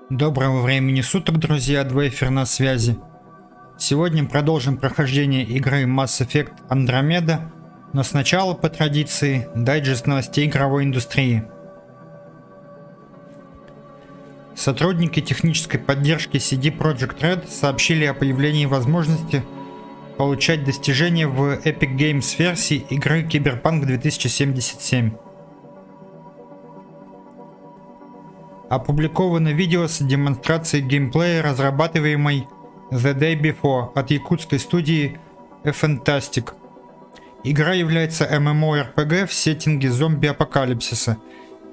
Доброго времени суток, друзья, dWayfer на связи. Сегодня продолжим прохождение игры Mass Effect Andromeda, но сначала, по традиции, дайджест новостей игровой индустрии. Сотрудники технической поддержки CD Projekt Red сообщили о появлении возможности получать достижения в Epic Games версии игры Cyberpunk 2077. Опубликовано видео с демонстрацией геймплея, разрабатываемой The Day Before от якутской студии Fantastic. Игра является MMORPG в сеттинге зомби-апокалипсиса.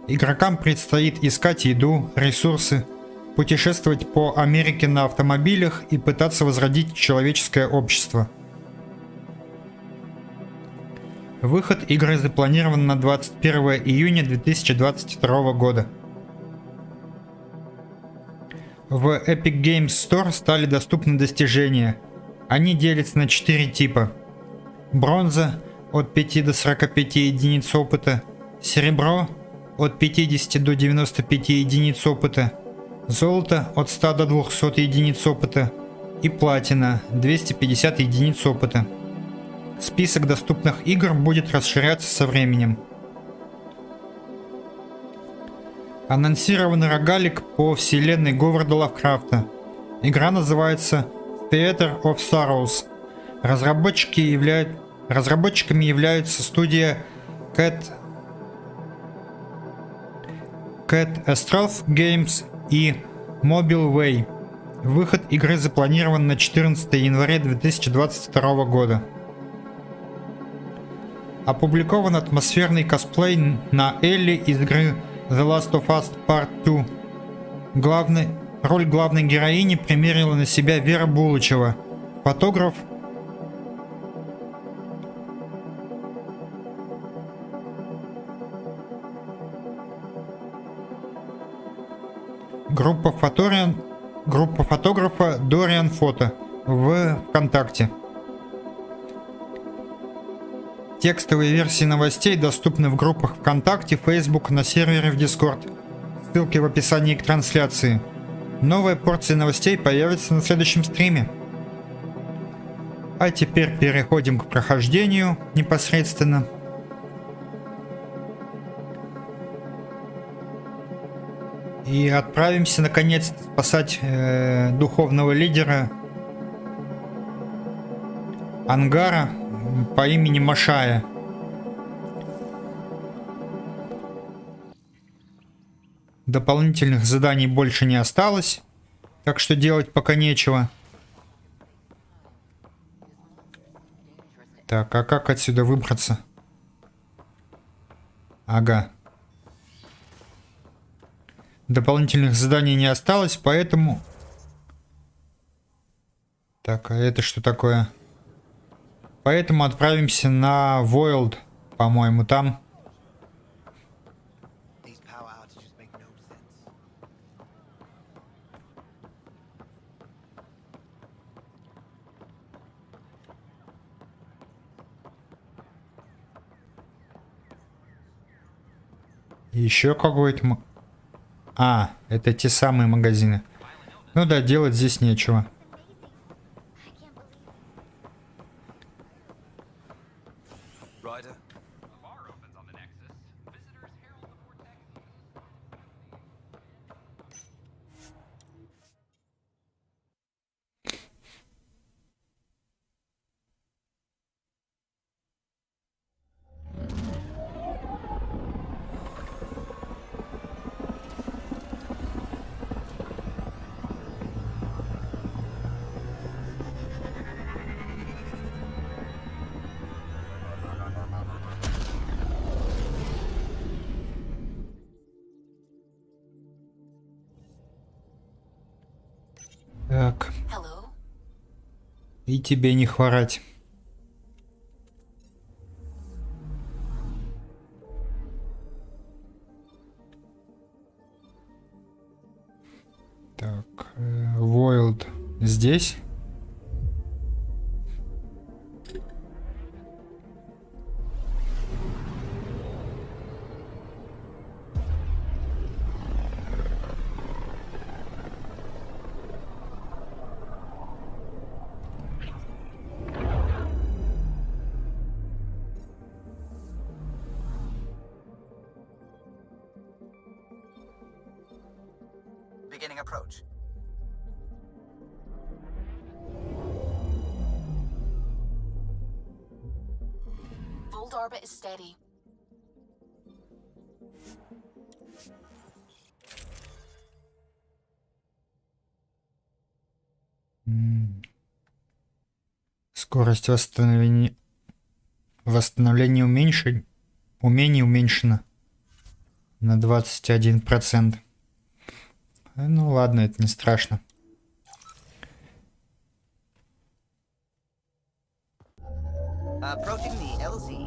Игрокам предстоит искать еду, ресурсы, путешествовать по Америке на автомобилях и пытаться возродить человеческое общество. Выход игры запланирован на 21 июня 2022 года. В Epic Games Store стали доступны достижения. Они делятся на 4 типа. Бронза от 5 до 45 единиц опыта, серебро от 50 до 95 единиц опыта, золото от 100 до 200 единиц опыта и платина 250 единиц опыта. Список доступных игр будет расширяться со временем. Анонсирован рогалик по вселенной Говарда Лавкрафта. Игра называется Theater of Sorrows. Разработчиками являются студия Cat Astral Games и Mobile Way. Выход игры запланирован на 14 января 2022 года. Опубликован атмосферный косплей на Элли из игры The Last of Us Part 2. Роль главной героини примерила на себя Вера Булычева, фотограф. Группа фотографа Дориан Фото в Вконтакте. Текстовые версии новостей доступны в группах ВКонтакте, Facebook, на сервере в Discord. Ссылки в описании к трансляции. Новая порция новостей появится на следующем стриме. А теперь переходим к прохождению непосредственно. И отправимся наконец спасать духовного лидера ангара по имени Мошаэ. Дополнительных заданий больше не осталось, так что делать пока нечего. Так, а как отсюда выбраться? Ага. Дополнительных заданий не осталось, поэтому... Так, а это что такое? Поэтому отправимся на Void, по-моему, там. Еще какой-то... А, это те самые магазины. Ну да, делать здесь нечего. Так. И тебе не хворать. Так, Wild здесь. Beginning approach. Fold orbit is steady. Скорость восстановления умений уменьшена на 21%. Ну ладно, это не страшно. Approaching the LZ.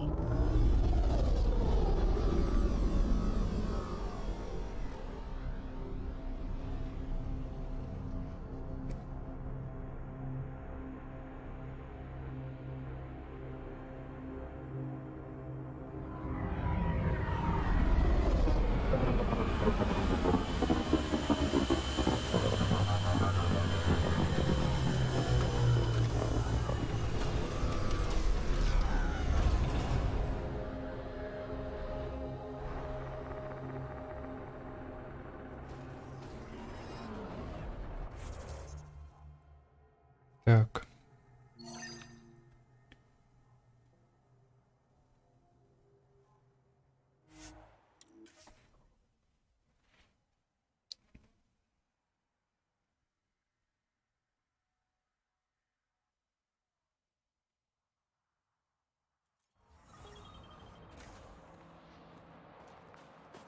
Так.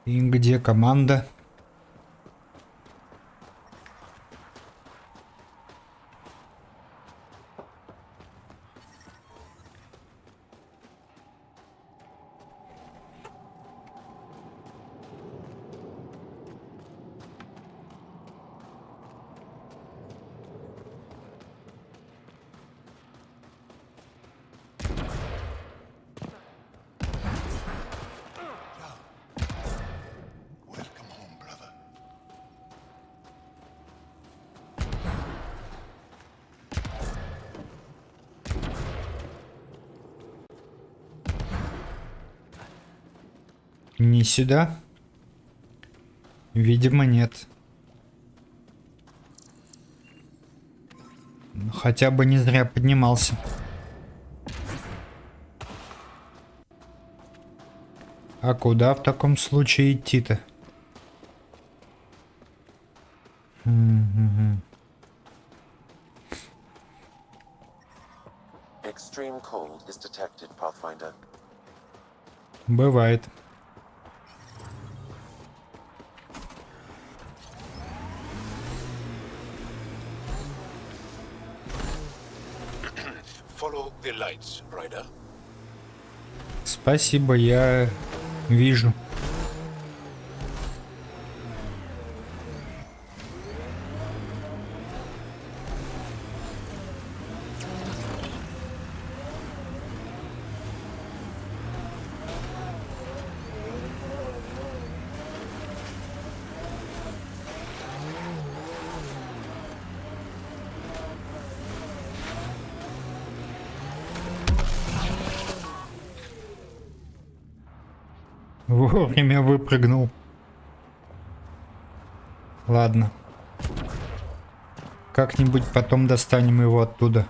И где команда? Не сюда? Видимо, нет. Хотя бы не зря поднимался. А куда в таком случае идти-то? Extreme cold is detected, Pathfinder. Бывает. Follow the lights, Ryder. Спасибо, я вижу. Вовремя выпрыгнул. Ладно. Как-нибудь потом достанем его оттуда.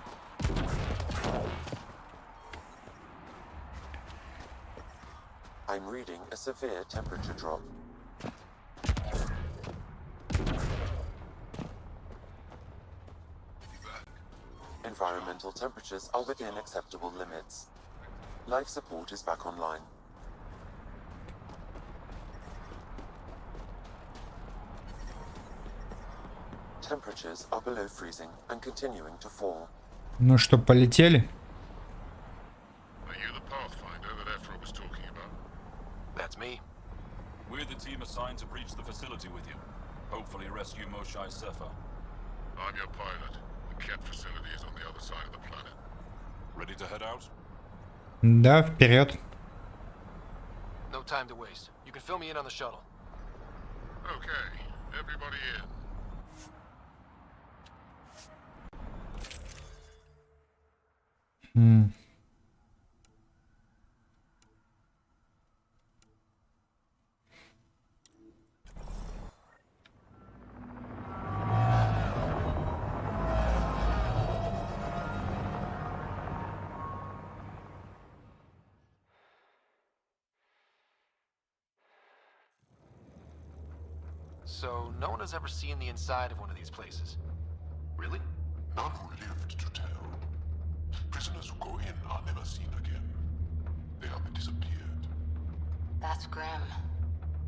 I'm reading a severe temperature drop. Environmental temperatures are within acceptable limits. Life support is back online. Temperatures are below freezing and continuing to fall. Ну что, полетели? Are you the Pathfinder that Ephra was talking about? That's me. We're the team assigned to breach the facility with you. Hopefully rescue Moshae Sefer. I'm your pilot. The Ket facility is on the other side of the planet. Ready to head out? Да, вперед. No time to waste. You can fill me in on the shuttle. Okay, everybody in. So, no one has ever seen the inside of one of these places. Really? None who lived to tell. Prisoners who go in are never seen again. They have disappeared. That's grim.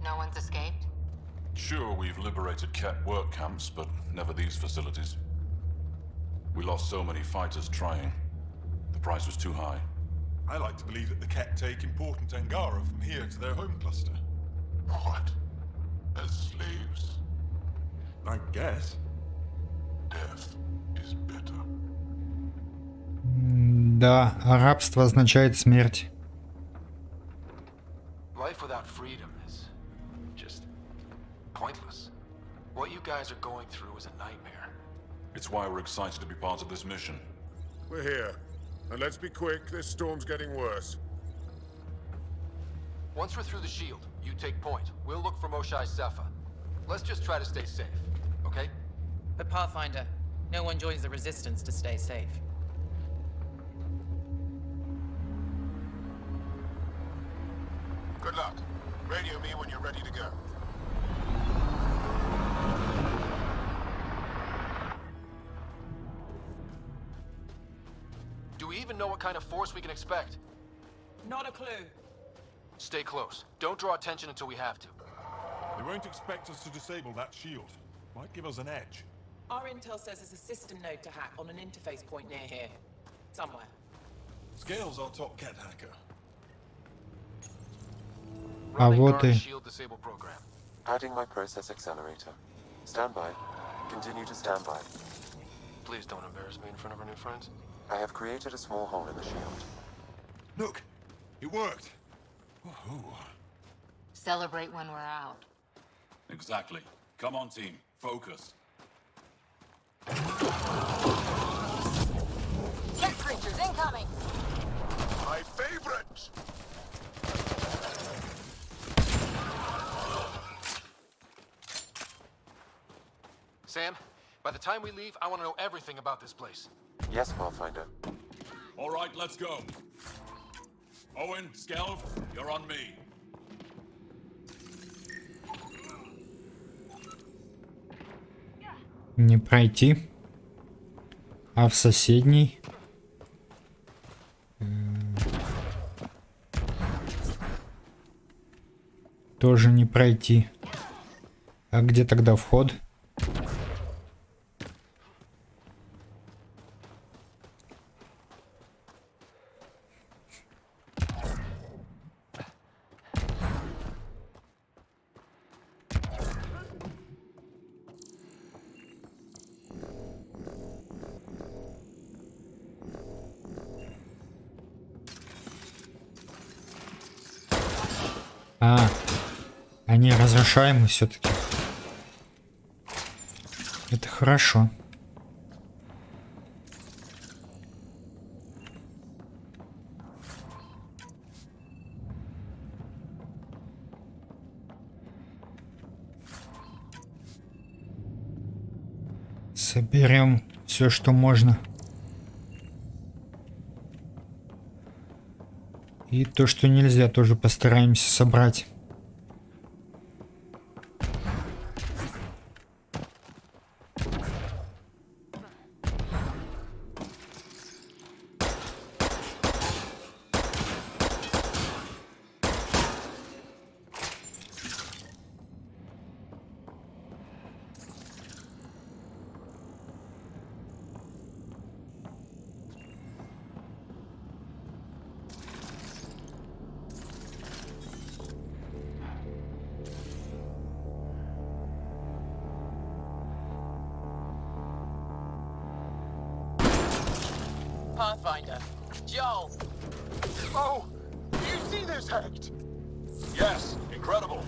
No one's escaped? Sure, we've liberated Ket work camps, but never these facilities. We lost so many fighters trying. The price was too high. I like to believe that the Ket take important Angara from here to their home cluster. What? As slaves? I guess. Death is better. Да, рабство означает смерть. Life without freedom is just pointless. What you guys are going through is a nightmare. It's why we're excited to be part of this mission. We're here. And let's be quick, this storm's getting worse. Once we're through the shield, you take point. We'll look for Moshae Sefer. Let's just try to stay safe, okay? But Pathfinder, no one joins the Resistance to stay safe. Good luck. Radio me when you're ready to go. Do we even know what kind of force we can expect? Not a clue. Stay close. Don't draw attention until we have to. They won't expect us to disable that shield. Might give us an edge. Our intel says there's a system node to hack on an interface point near here. Somewhere. Scale's our top Ket hacker. А Running вот guard и... shield disable program. Adding my process accelerator. Stand by. Continue to stand by. Please don't embarrass me in front of our new friends. I have created a small hole in the shield. Look! It worked! Woohoo! Celebrate when we're out. Exactly. Come on, team. Focus. Jet creatures incoming! My favorite! Sam, by the time we leave, I want to know everything about this place. Yes, Pathfinder. All right, let's go. Owen, Skelv, you're on me. Не пройти. А в соседней? Тоже не пройти. А где тогда вход? А, они разрушаемы все-таки. Это хорошо. Соберем все, что можно. И то, что нельзя, тоже постараемся собрать. Pathfinder. Joel. Oh! Do you see this, Hect? Yes, incredible.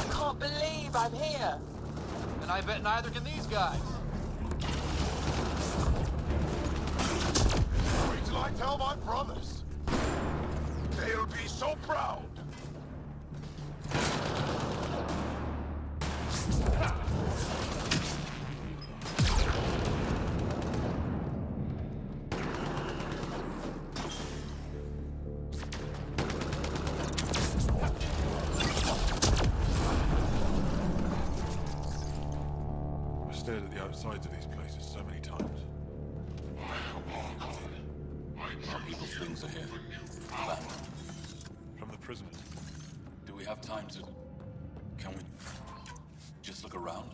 Can't believe I'm here. And I bet neither can these guys. Wait till I tell my brothers. They'll be so proud. I've stared at the outsides of these places so many times. Our people's things are here. Back. From the prisoners. Do we have time to... Can we... just look around?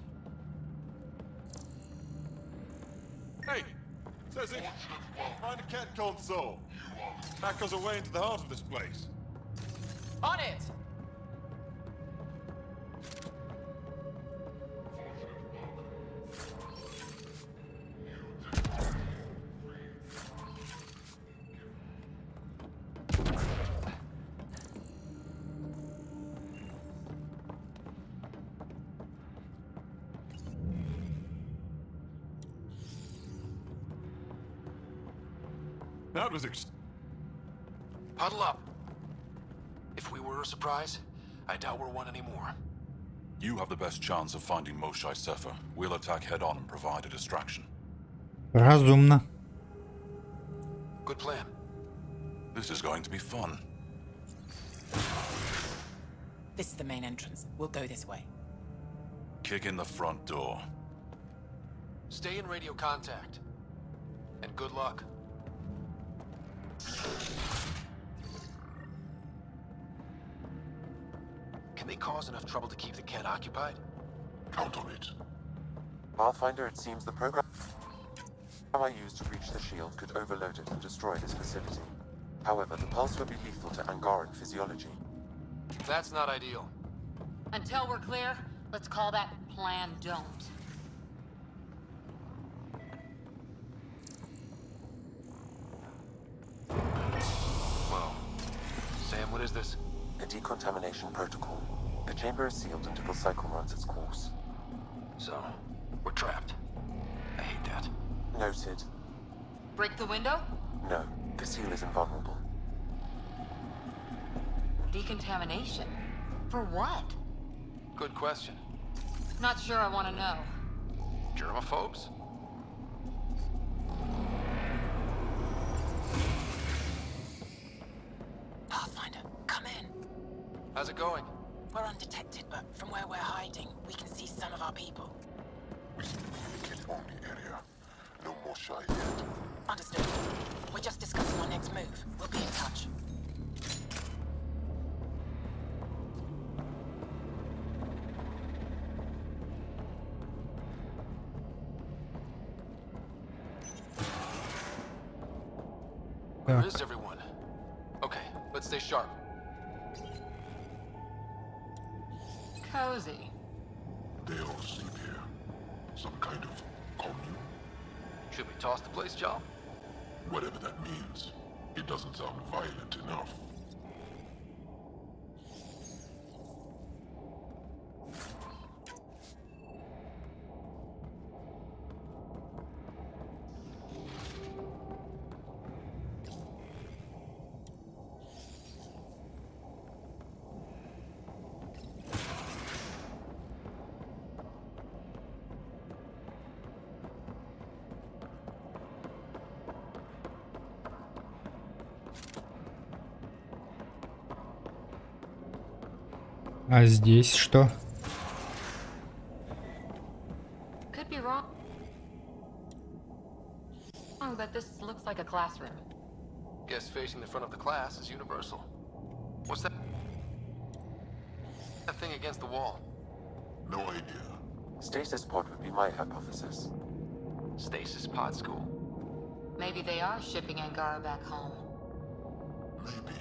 Hey! Says it! Find a cat called Soul. Back us away into the heart of this place. On it! That was Huddle up. If we were a surprise, I doubt we're one anymore. You have the best chance of finding Moshae Sefer. We'll attack head-on and provide a distraction. Разумно. Good plan. This is going to be fun. This is the main entrance. We'll go this way. Kick in the front door. Stay in radio contact. And good luck. Can they cause enough trouble to keep the cat occupied? Count on it. Pathfinder, it seems the program I used to reach the shield could overload it and destroy this facility. However, the pulse would be lethal to Angaran physiology. That's not ideal. Until we're clear, let's call that plan don't. Well, Sam, what is this? A decontamination protocol. The chamber is sealed until the cycle runs its course. So, we're trapped. I hate that. Noted. Break the window? No, the seal is invulnerable. Decontamination? For what? Good question. Not sure I want to know. Germaphobes? Pathfinder, come in. How's it going? We're undetected, but from where we're hiding, we can see some of our people. We should communicate on the area. No more shy yet. Understood. We're just discussing our next move. We'll be in touch. Where is everyone? Okay, let's stay sharp. Cozy. They all sleep here. Some kind of commune? Should we toss the place, John? Whatever that means. It doesn't sound violent enough. А здесь что? Could be wrong, but this looks like a classroom. Guess facing the front of the class is universal. What's that? That thing against the wall. No idea. Stasis pod would be my hypothesis. Stasis pod school. Maybe they are shipping Angara back home. Maybe.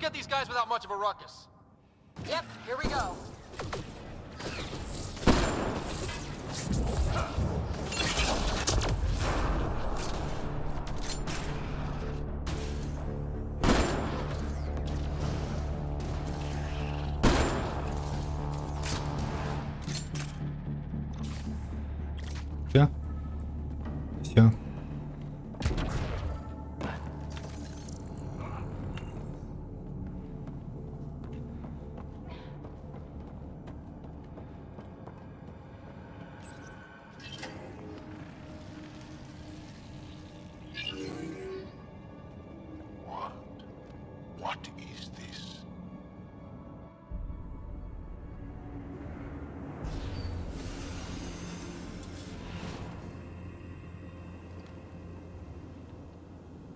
get these guys without much of a ruckus. Yep, here we go. Все. Все. What is this?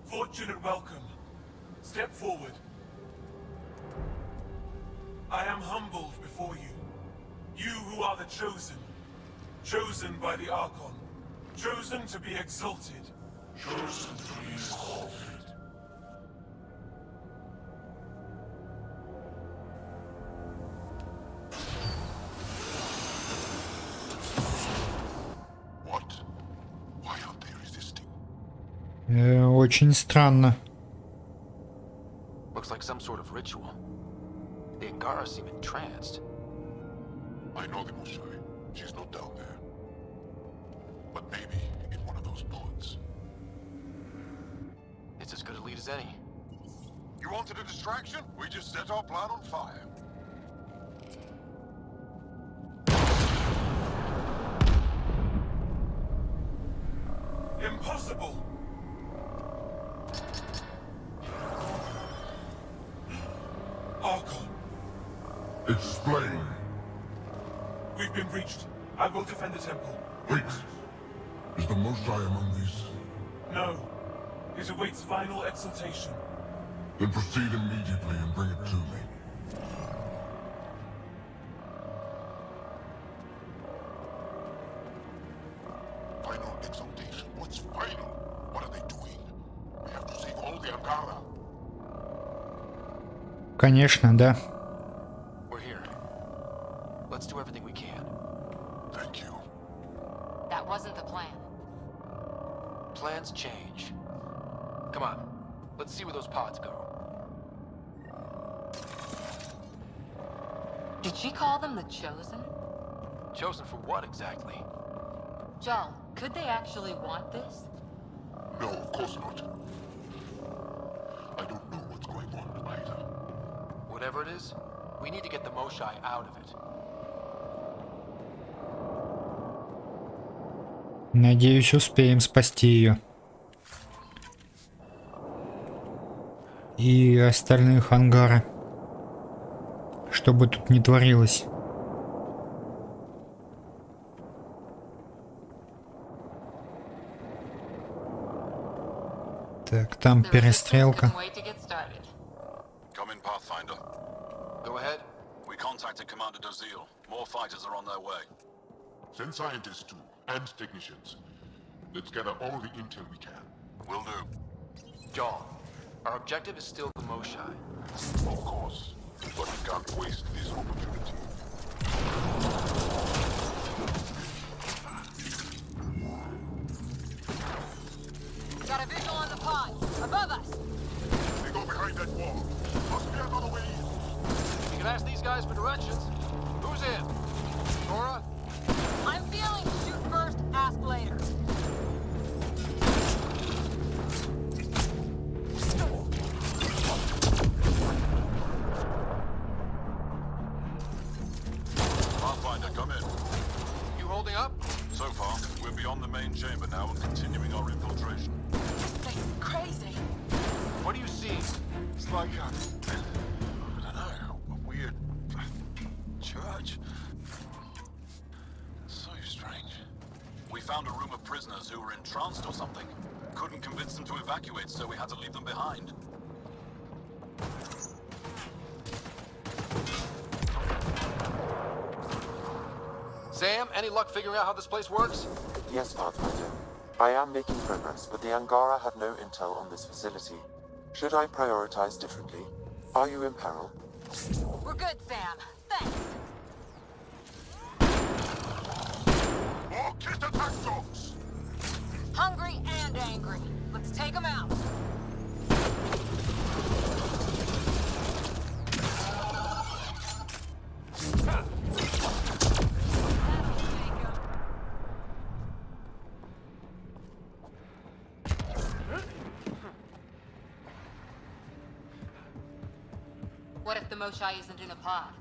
Fortune and welcome. Step forward. I am humbled before you. You who are the chosen. Chosen by the Archon. Chosen to be exalted. Chosen to be exalted. What? Why aren't they resisting? Очень странно. Looks like some sort of ritual. The Angara seem entranced. I know the Moshaë. She's not down there. But maybe in one of those pods. It's as good a lead as any. You wanted a distraction? We just set our plan on fire. Impossible! Archon, Explain. we've been breached. I will defend the temple. Wait. Is the Moshaë among these? No. It awaits final exaltation. Then proceed immediately and bring it to me. Final exaltation? What's final? What are they doing? We have to save all the Angara. Конечно, да. We're here. Let's do everything we can. Thank you. That wasn't the plan. Plans change. Come on. Let's see where those pods go. Did she call them the Chosen? Chosen for what exactly? John, could they actually want this? No, of course not. I don't know what's going on either. Whatever it is, we need to get the Moshaë out of it. Надеюсь, успеем спасти ее. И остальных ангара. Что бы тут ни творилось. Так, там The resistance перестрелка. couldn't wait to get started. Come in, Pathfinder. Go ahead. We contacted Commander Dozil. More fighters are on their way. Send scientists too, and technicians. Let's gather all the intel we can. Will do. John, our objective is still the Moshaë. Of course. But we can't waste this opportunity. Got a visual on the pod. Above us. They go behind that wall. Must be another way in. You can ask these guys for directions. Who's in? Nora? I'm feeling shoot first, ask later. Pathfinder, come in. You holding up? So far, we're beyond the main chamber now and continuing our infiltration. This is crazy. What do you see? It's like I don't know, a weird church. So strange. We found a room of prisoners who were entranced or something. Couldn't convince them to evacuate, so we had to leave them behind. Sam, any luck figuring out how this place works? Yes, Pathfinder. I am making progress, but the Angara have no intel on this facility. Should I prioritize differently? Are you in peril? We're good, Sam. Thanks. More kit attack dogs! Hungry and angry. Let's take them out. What if the Moshae isn't in a pod?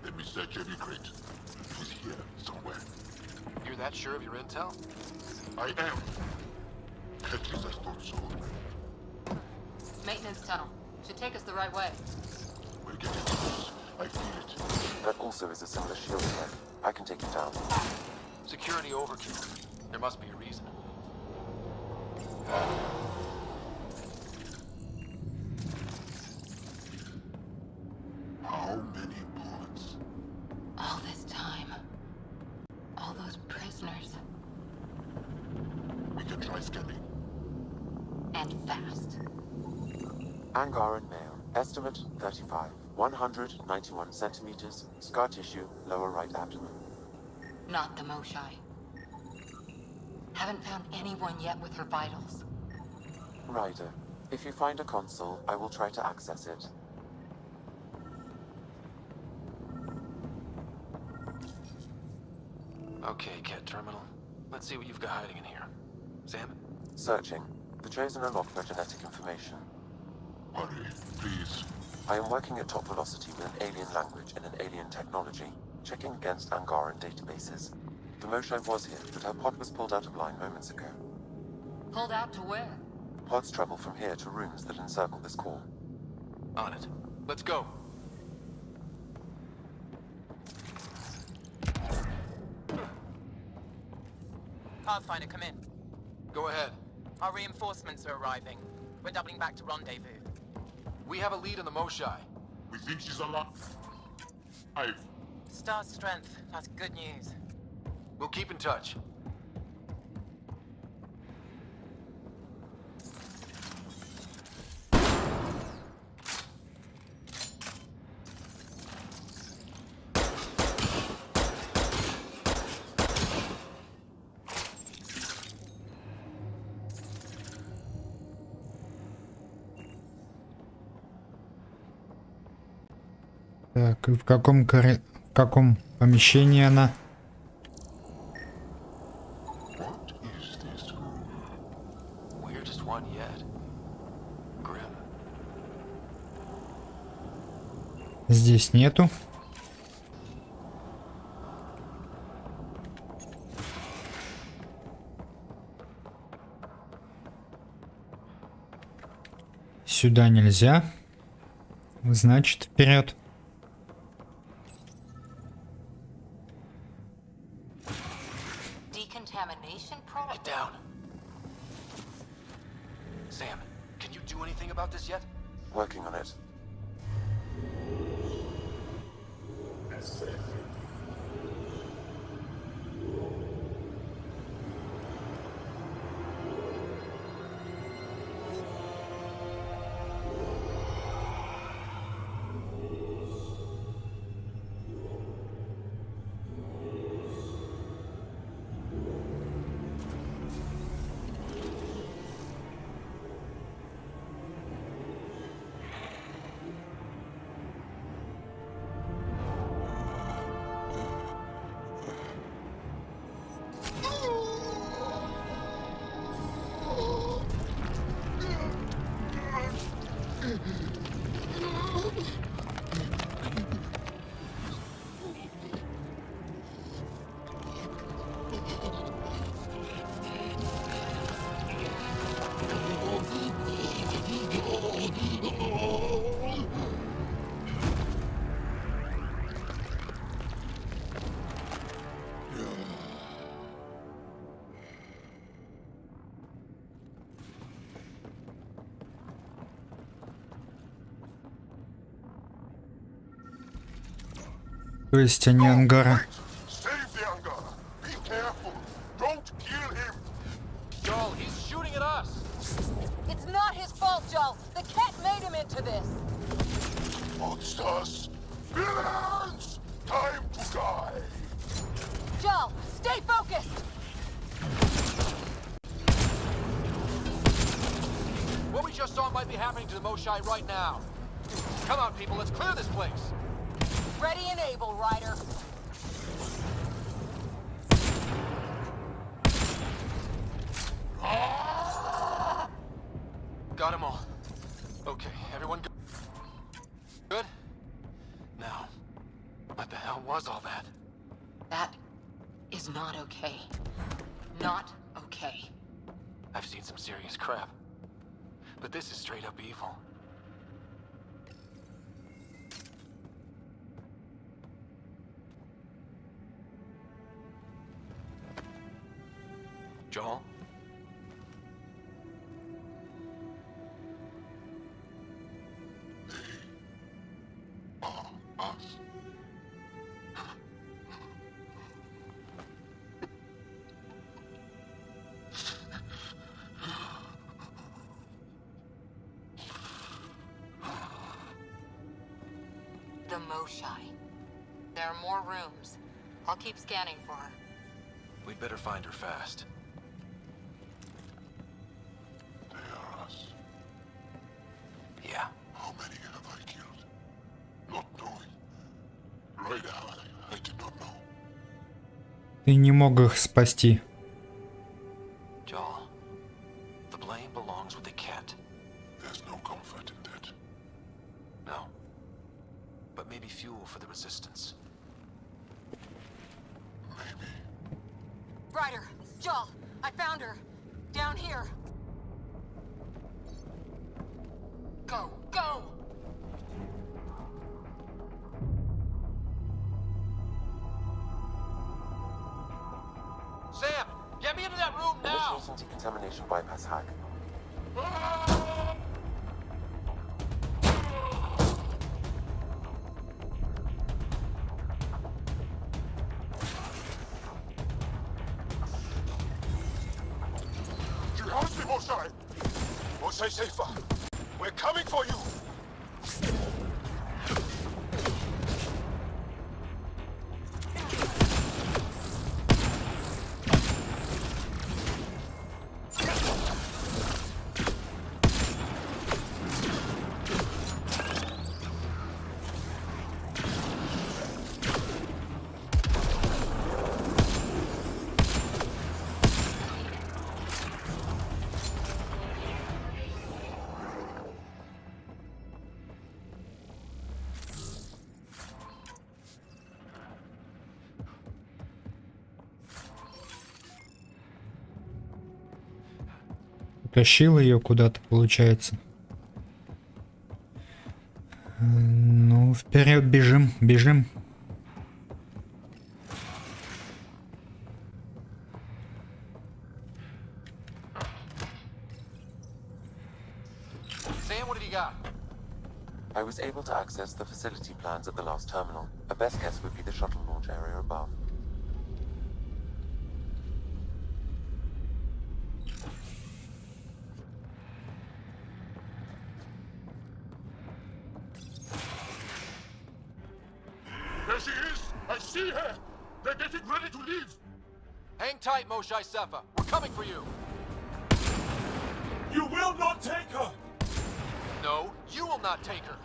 Let me search every crate. He's here somewhere. You're that sure of your intel? I am. At least I thought so. Maintenance tunnel. Should take us the right way. We're getting close. I feel it. That also is a similar shield attack. I can take it down. Security overkill. There must be a reason. How many bullets? All this time. All those prisoners. We can try scanning. And fast. Angaran male. Estimate 35. 191 centimeters. Scar tissue, lower right abdomen. Not the Moshae. Haven't found anyone yet with her vitals. Ryder, if you find a console, I will try to access it. Okay, Cat Terminal. Let's see what you've got hiding in here. Sam? Searching. The Chosen unlocked no genetic information. Hurry, please. I am working at top velocity with an alien language and an alien technology, checking against Angaran databases. The Moshae was here, but her pod was pulled out of line moments ago. Pulled out to where? Pods travel from here to rooms that encircle this core. On it. Let's go. Pathfinder, come in. Go ahead. Our reinforcements are arriving. We're doubling back to rendezvous. We have a lead on the Moshae. We think she's alive. Star strength. That's good news. We'll keep in touch. Так, и в каком помещении она? What is this room? Weirdest one yet. Grim. Здесь нету. Сюда нельзя. Значит, вперед. Decontamination Get protocol. down. Sam, can you do anything about this yet? Working on it. То есть они ангара. Save the Angara. Be careful. Don't kill him. Joel, he's shooting at us! It's not his fault, Joel. The cat made him into this. us! Villains! Time to die! Joel, stay focused! What we just saw might be happening to the Moshae right now. Come on, people, let's clear this place. Ready and able, Ryder. Got them all. Okay, everyone good? Now, what the hell was all that? That is not okay. Not okay. I've seen some serious crap. But this is straight up evil. Joel? Us. The Moshae. There are more rooms. I'll keep scanning for her. We'd better find her fast. They are us. Yeah. How many have I killed? Not knowing. Right, I did not know. Ты не мог их спасти. Joel, the blame belongs with the cat. There's no comfort in that. No. But maybe fuel for the resistance. Maybe. Ryder, Joel, I found her. Down here. Go, go! Sam, get me into that room now! Initiating decontamination bypass hack. You lost me, Moshae! Moshae safer! We're coming for you! Тащил ее куда-то, получается. Ну, вперед бежим, бежим. Sam, what have you got? I was able to access the facility plans at the last terminal. A best guess would be the shuttle launch area above. There she is! I see her! They're getting ready to leave! Hang tight, Moshae Sefa. We're coming for you. You will not take her! No, you will not take her.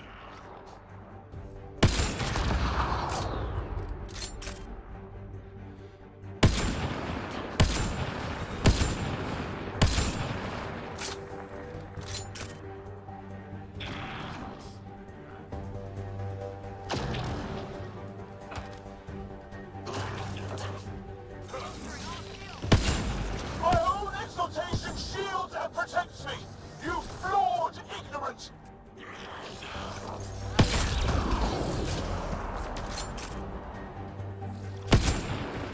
My own exaltation shields and protects me! You flawed ignorant!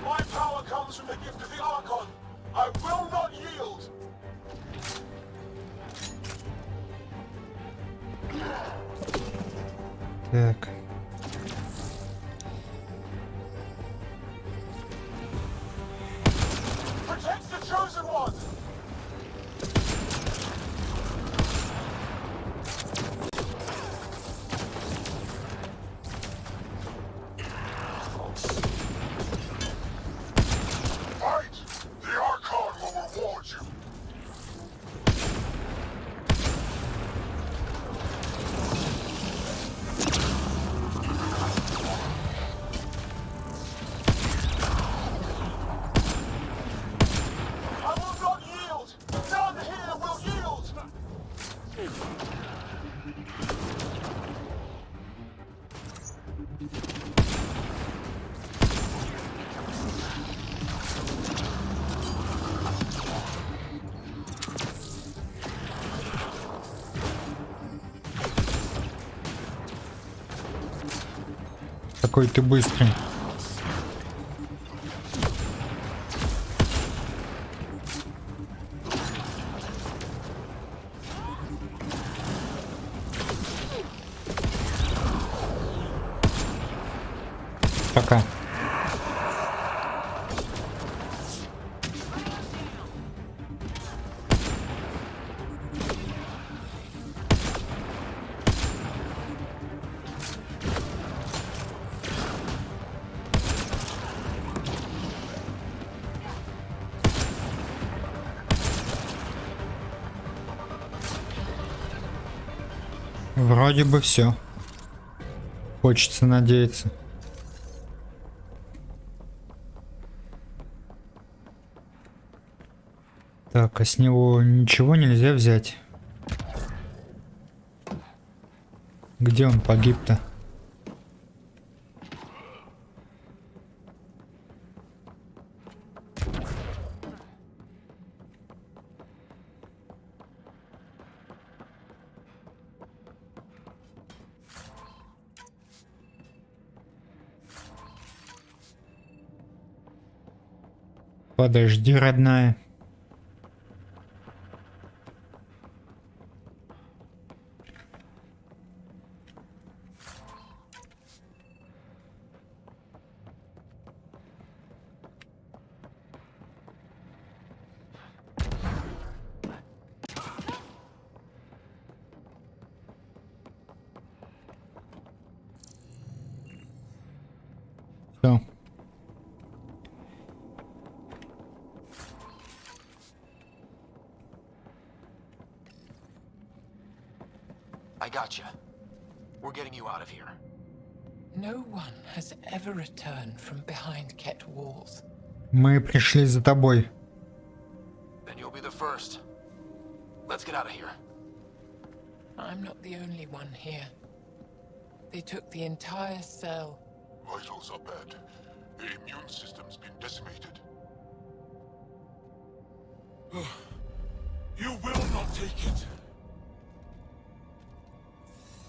My power comes from the gift of the Archon. I will not yield! Так. Protect the chosen one! какой ты быстрый. Пока. Вроде бы все. Хочется надеяться. Так, а с него ничего нельзя взять. Где он погиб-то? Подожди, родная. Все. I gotcha. We're getting you out of here. No one has ever returned from behind Ket walls. Мы пришли за тобой. Then you'll be the first. Let's get out of here. I'm not the only one here. They took the entire cell. Vitals are bad. The immune system's been decimated. You will not take it.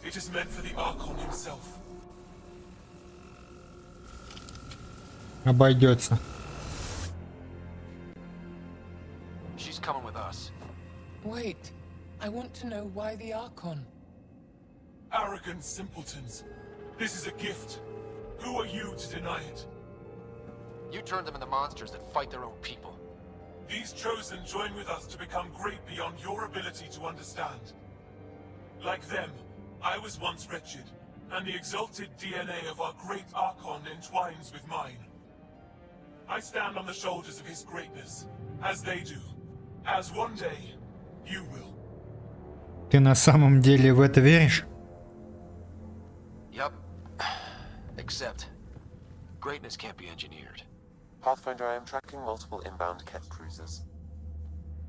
It is meant for the Archon himself. Обойдется. She's coming with us. Wait, I want to know why the Archon? Arrogant simpletons. This is a gift. Who are you to deny it? You turned them into monsters that fight their own people. These chosen join with us to become great beyond your ability to understand. Like them, I was once wretched, and the exalted DNA of our great Archon entwines with mine. I stand on the shoulders of his greatness, as they do, as one day you will. Ты на самом деле в это веришь? Yup. Except, greatness can't be engineered. Pathfinder, I am tracking multiple inbound Ket cruisers.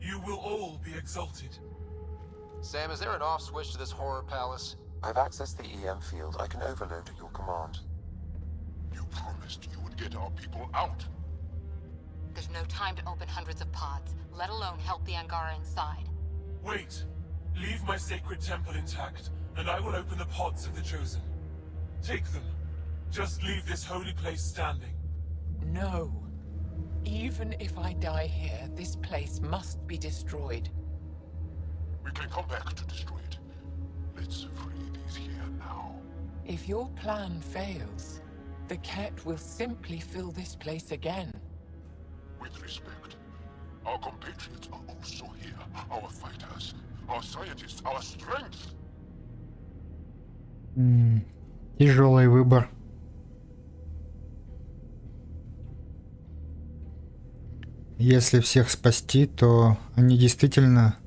You will all be exalted. Sam, is there an off switch to this horror palace? I've accessed the EM field. I can overload at your command. You promised you would get our people out. There's no time to open hundreds of pods, let alone help the Angara inside. Wait. Leave my sacred temple intact, and I will open the pods of the chosen. Take them. Just leave this holy place standing. No. Even if I die here, this place must be destroyed. We can come back to destroy it. Let's free these here now. If your plan fails, the Ket will simply fill this place again. With respect, our compatriots are also here. Our fighters, our scientists, our strength. Тяжелый выбор. Если всех спасти, то они действительно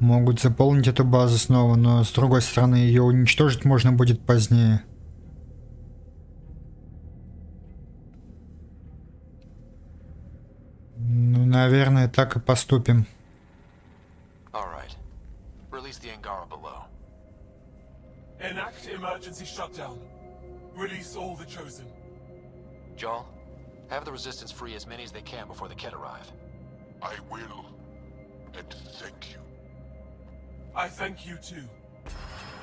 могут заполнить эту базу снова, но с другой стороны ее уничтожить можно будет позднее. Ну, наверное, так и поступим. Alright. Release the Angara below. Enact emergency shutdown. Release all the chosen. Jarl, have the Resistance free as many as they can before the Ket arrive. I will. And thank you. I thank you too.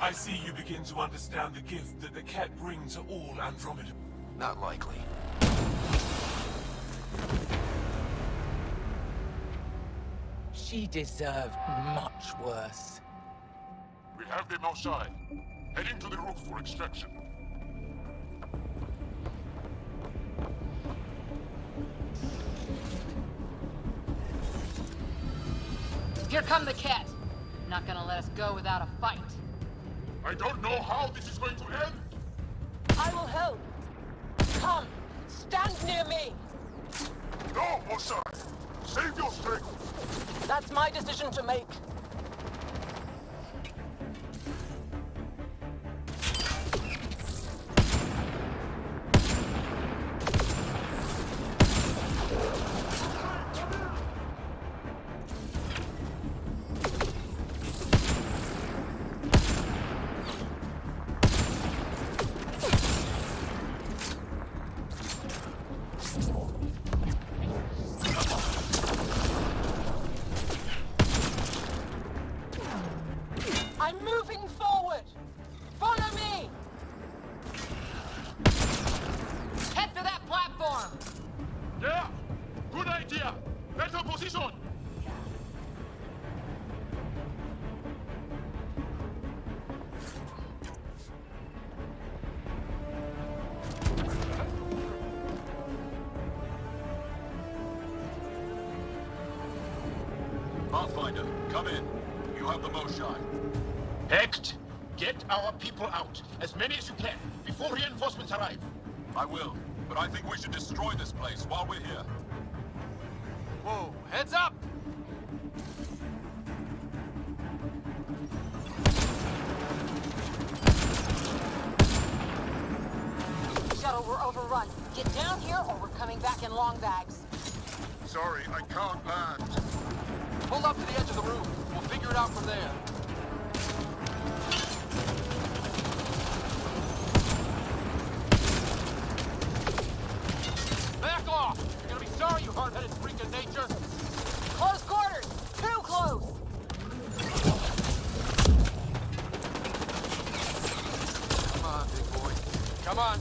I see you begin to understand the gift that the Ket bring to all Andromeda. Not likely. She deserved much worse. We have the Moshae. Heading to the roof for extraction. Here come the Ket. Not gonna let us go without a fight. I don't know how this is going to end. I will help. Come, stand near me. No, Moshae. Save your strength. That's my decision to make. I'm moving forward. Follow me. Head to that platform. Yeah, good idea. Better position. Pathfinder, come in. You have the Moshae. Hecht, get our people out. As many as you can, before reinforcements arrive. I will, but I think we should destroy this place while we're here. Whoa, heads up! Shuttle, we're overrun. Get down here or we're coming back in long bags. Sorry, I can't land. Pull up to the edge of the roof. We'll figure it out from there. Back off! You're gonna be sorry, you hard-headed freak of nature. Close quarters! Too close! Come on, big boy. Come on.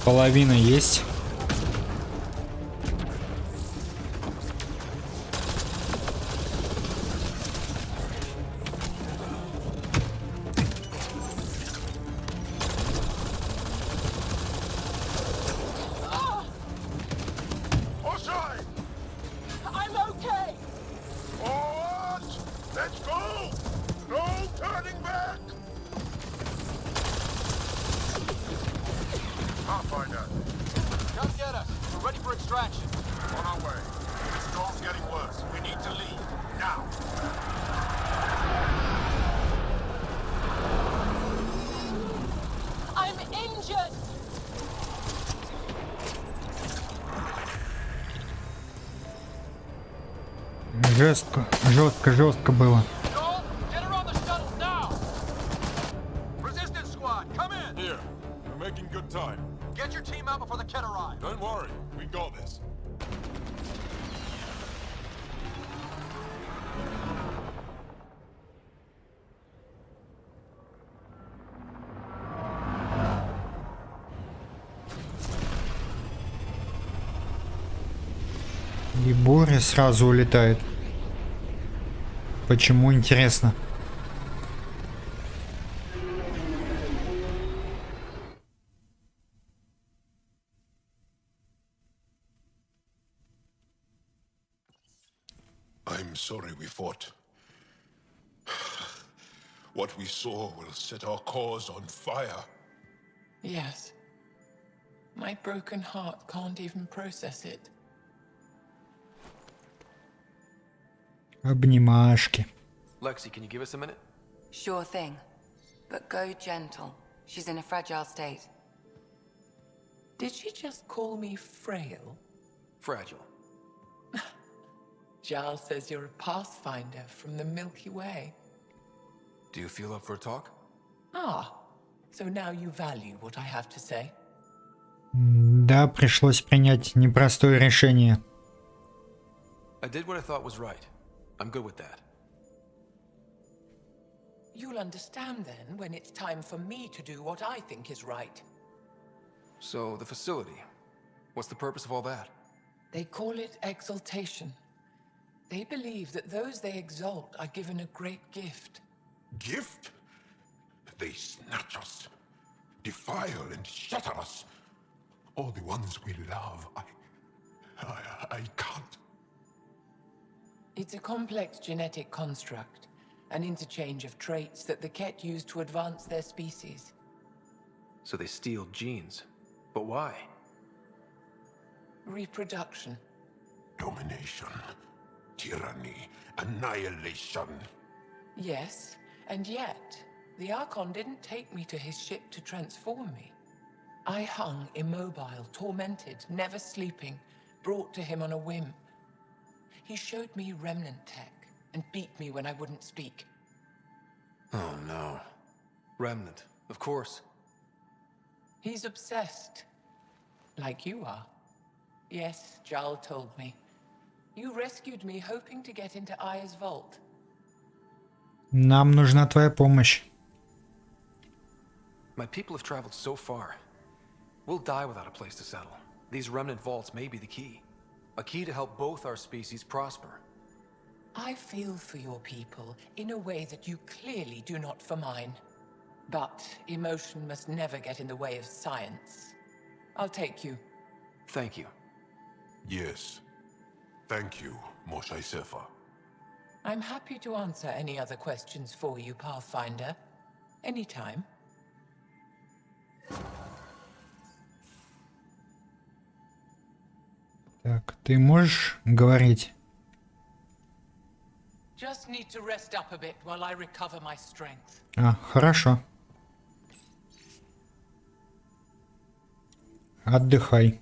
Половина есть. Moshae! I'm okay. Forward! Let's go! No turning back! Pathfinder, Come get us. We're ready for extraction. on our way. The storm's getting worse. We need to leave. Now! I'm injured. Жестко было. Joel, get her on the shuttle now! Resistance squad, come in! Here, we're making good time. Get your team out before the Ket arrive. Don't worry, we got this. И Боря сразу улетает. Почему, интересно? I'm sorry we fought. What we saw will set our cause on fire. Yes. My broken heart can't even process it. Обнимашки. Lexi, can you give us a minute? Sure thing. But go gentle. She's in a fragile state. Did she just call me frail? Fragile. Giles says you're a pathfinder from the Milky Way. Do you feel up for a talk? Ah, so now you value what I have to say. Да, пришлось принять непростое решение. I did what I thought was right. I'm good with that. You'll understand then when it's time for me to do what I think is right. So, the facility. What's the purpose of all that? They call it exaltation. They believe that those they exalt are given a great gift. Gift? They snatch us, defile and shatter us. All the ones we love. I can't. It's a complex genetic construct, an interchange of traits that the Ket use to advance their species. So they steal genes. But why? Reproduction. Domination, tyranny, annihilation. Yes, and yet, the Archon didn't take me to his ship to transform me. I hung immobile, tormented, never sleeping, brought to him on a whim. He showed me remnant tech and beat me when I wouldn't speak. Oh no. Remnant, of course. He's obsessed. Like you are. Yes, Jarl told me. You rescued me hoping to get into Aya's vault. Нам нужна твоя помощь. My people have traveled so far. We'll die without a place to settle. These remnant vaults may be the key. A key to help both our species prosper. I feel for your people in a way that you clearly do not for mine. But emotion must never get in the way of science. I'll take you. Thank you. Yes. Thank you, Moshae. I'm happy to answer any other questions for you, Pathfinder. Anytime. Так, ты можешь говорить? Just need to rest up a bit while I recover my strength. А, хорошо. Отдыхай.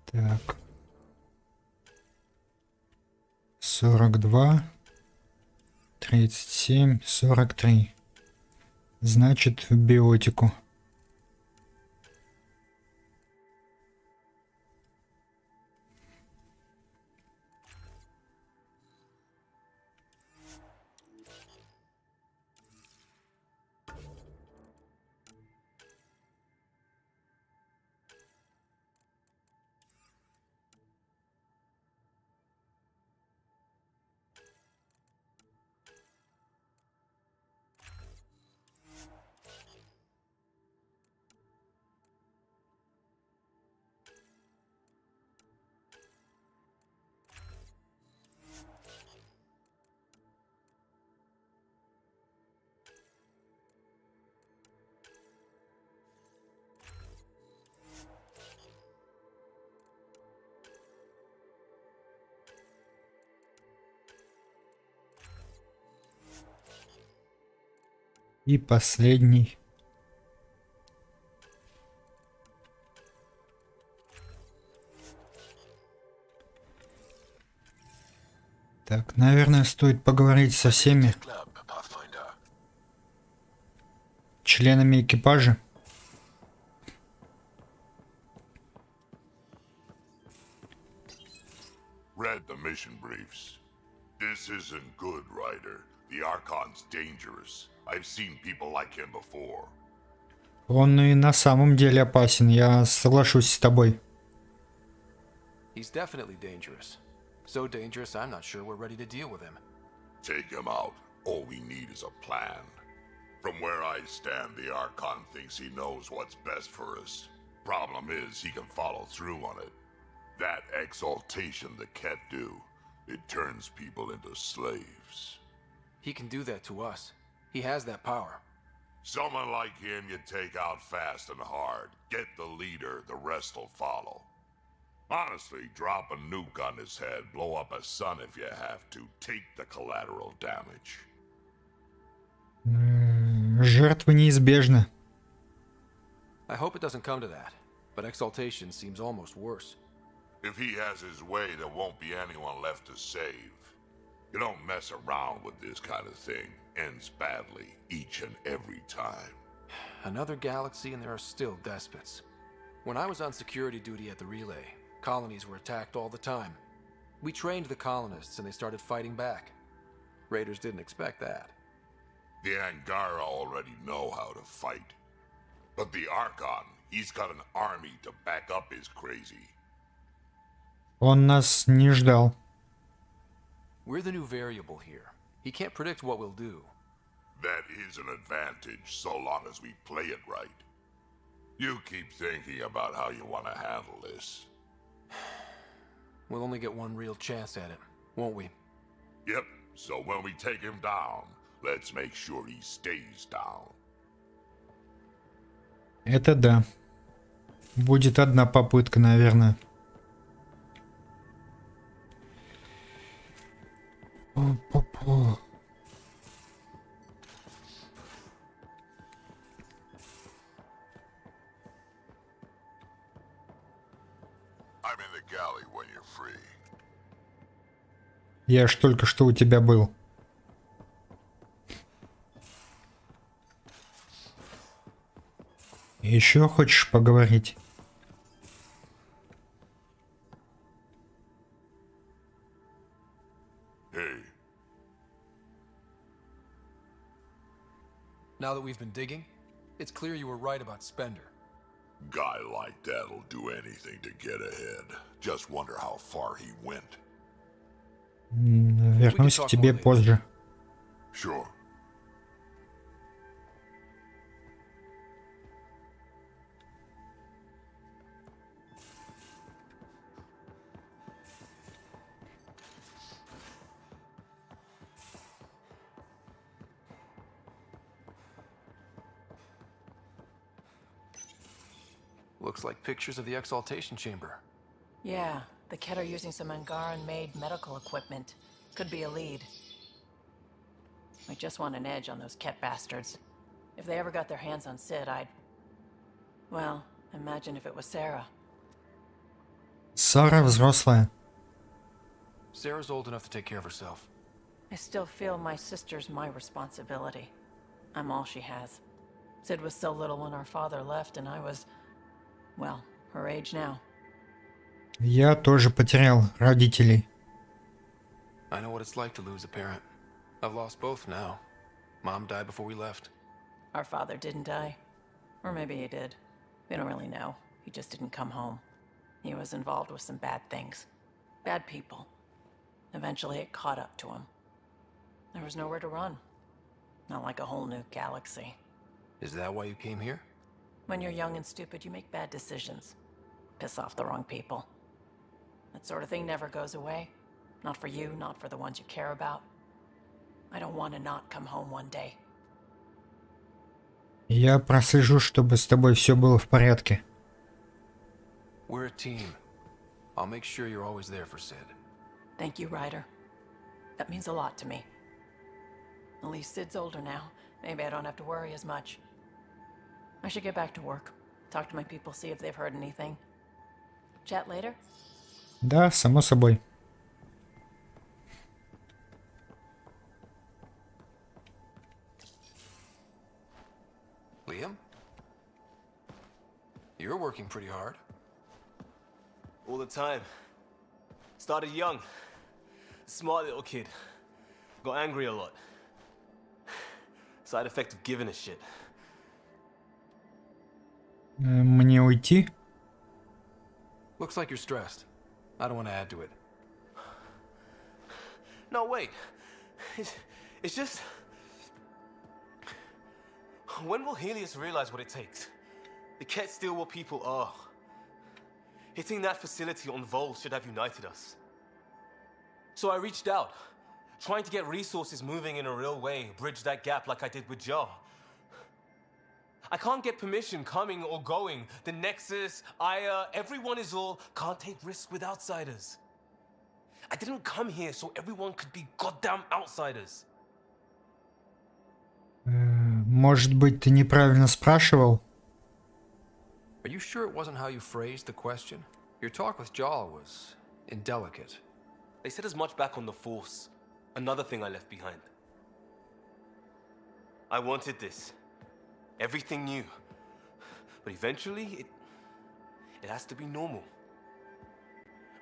Так. 42, 37, 43. Значит, в биотику. И последний. Так, наверное, стоит поговорить со всеми членами экипажа. Read the mission briefs. This isn't good, Ryder. The Archon's dangerous. I've seen people like him before. Он и на самом деле опасен, я соглашусь с тобой. He's definitely dangerous. So dangerous, I'm not sure we're ready to deal with him. Take him out. All we need is a plan. From where I stand, the Archon thinks he knows what's best for us. Problem is, he can follow through on it. That exaltation the Ket do, it turns people into slaves. He can do that to us. He has that power. Someone like him you take out fast and hard. Get the leader, the rest will follow. Honestly, drop a nuke on his head, blow up a sun if you have to, take the collateral damage. Жертвы неизбежны. I hope it doesn't come to that, but exaltation seems almost worse. If he has his way, there won't be anyone left to save. You don't mess around with this kind of thing. Ends badly, each and every time. Another galaxy and there are still despots. When I was on security duty at the relay, colonies were attacked all the time. We trained the colonists and they started fighting back. Raiders didn't expect that. The Angara already know how to fight. But the Archon, he's got an army to back up his crazy. Он нас не ждал. We're the new variable here. He can't predict what we'll do. That is an advantage so long as we play it right. You keep thinking about how you want to handle this. We'll only get one real chance at it, won't we? Yep, so when we take him down, let's make sure he stays down. Это да. Будет одна попытка, наверное. Пу-пу-пу. I'm in the galley when you're free. Я ж только что у тебя был. Еще хочешь поговорить? Hey, Now that we've been digging, it's clear you were right about Spender. guy like that'll do anything to get ahead. Just wonder how far he went. Вернусь к тебе позже. Sure. Looks like pictures of the exaltation chamber. Yeah, the Ket are using some Angaran-made medical equipment. Could be a lead. I just want an edge on those Ket bastards. If they ever got their hands on Sid, I'd... Well, imagine if it was Sarah. Сара взрослая. Sarah's old enough to take care of herself. I still feel my sister's my responsibility. I'm all she has. Sid was so little when our father left, and I was... Well, her age now. Я тоже потерял родителей. I know what it's like to lose a parent. I've lost both now. Mom died before we left. Our father didn't die. Or maybe he did. We don't really know. He just didn't come home. He was involved with some bad things. Bad people. Eventually it caught up to him. There was nowhere to run. Not like a whole new galaxy. Is that why you came here? When you're young and stupid, you make bad decisions. Piss off the wrong people. That sort of thing never goes away. Not for you, not for the ones you care about. I don't want to not come home one day. Я прослежу, чтобы с тобой все было в порядке. We're a team. I'll make sure you're always there for Sid. Thank you, Ryder. That means a lot to me. At least Sid's older now. Maybe I don't have to worry as much. I should get back to work. Talk to my people, see if they've heard anything. Chat later? Да, само собой. Liam? You're working pretty hard. All the time. Started young. Smart little kid. Got angry a lot. Side effect of giving a shit. Мне уйти? Looks like you're stressed. I don't want to add to it. No, wait. It's just... When will Helios realize what it takes? The Ket still what people are. Hitting that facility on Vol should have united us. So I reached out, trying to get resources moving in a real way, bridge that gap like I did with Jar. I can't get permission coming or going. The Nexus, Aya, everyone is all can't take risks with outsiders. I didn't come here so everyone could be goddamn outsiders. Может быть, ты неправильно спрашивал? Are you sure it wasn't how you phrased the question? Your talk with Jaal was indelicate. They said as much back on the Force. Another thing I left behind. I wanted this. Everything new. But eventually, it has to be normal.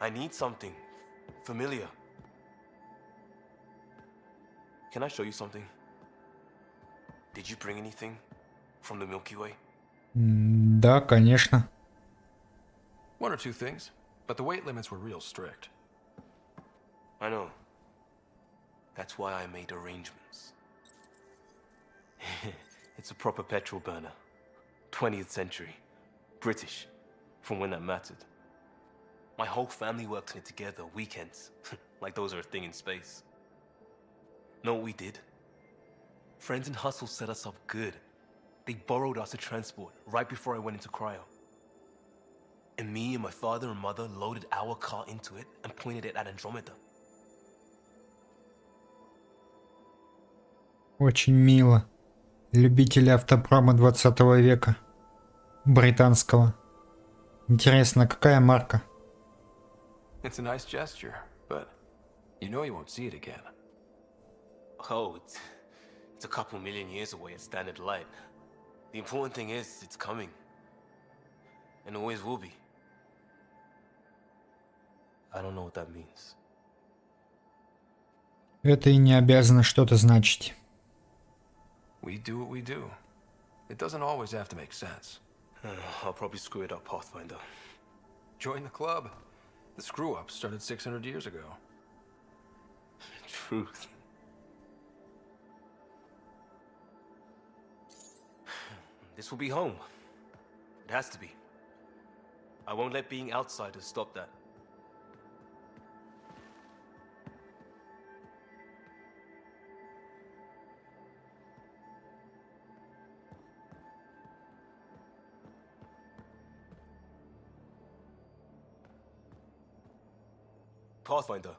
I need something familiar. Can I show you something? Did you bring anything from the Milky Way? Да, конечно. One or two things, but the weight limits were real strict. I know. That's why I made arrangements. It's a proper petrol burner. 20th century. British. From when that mattered. My whole family worked on it together, weekends. Like those are a thing in space. Know what we did? Friends and Hustle set us up good. They borrowed us a transport right before I went into cryo. And me and my father and mother loaded our car into it and pointed it at Andromeda. Очень мило. Любители автопрома 20 века. Британского. Интересно, какая марка? It's a nice gesture, but you know you won't see it again. Oh, it's a couple million years away at standard light. The important thing is, it's coming. And always will be. I don't know what that means. Это и не обязано что-то значить. We do what we do. It doesn't always have to make sense. I'll probably screw it up, Pathfinder. Join the club. The screw-up started 600 years ago. Truth. This will be home. It has to be. I won't let being outsiders stop that. Pathfinder,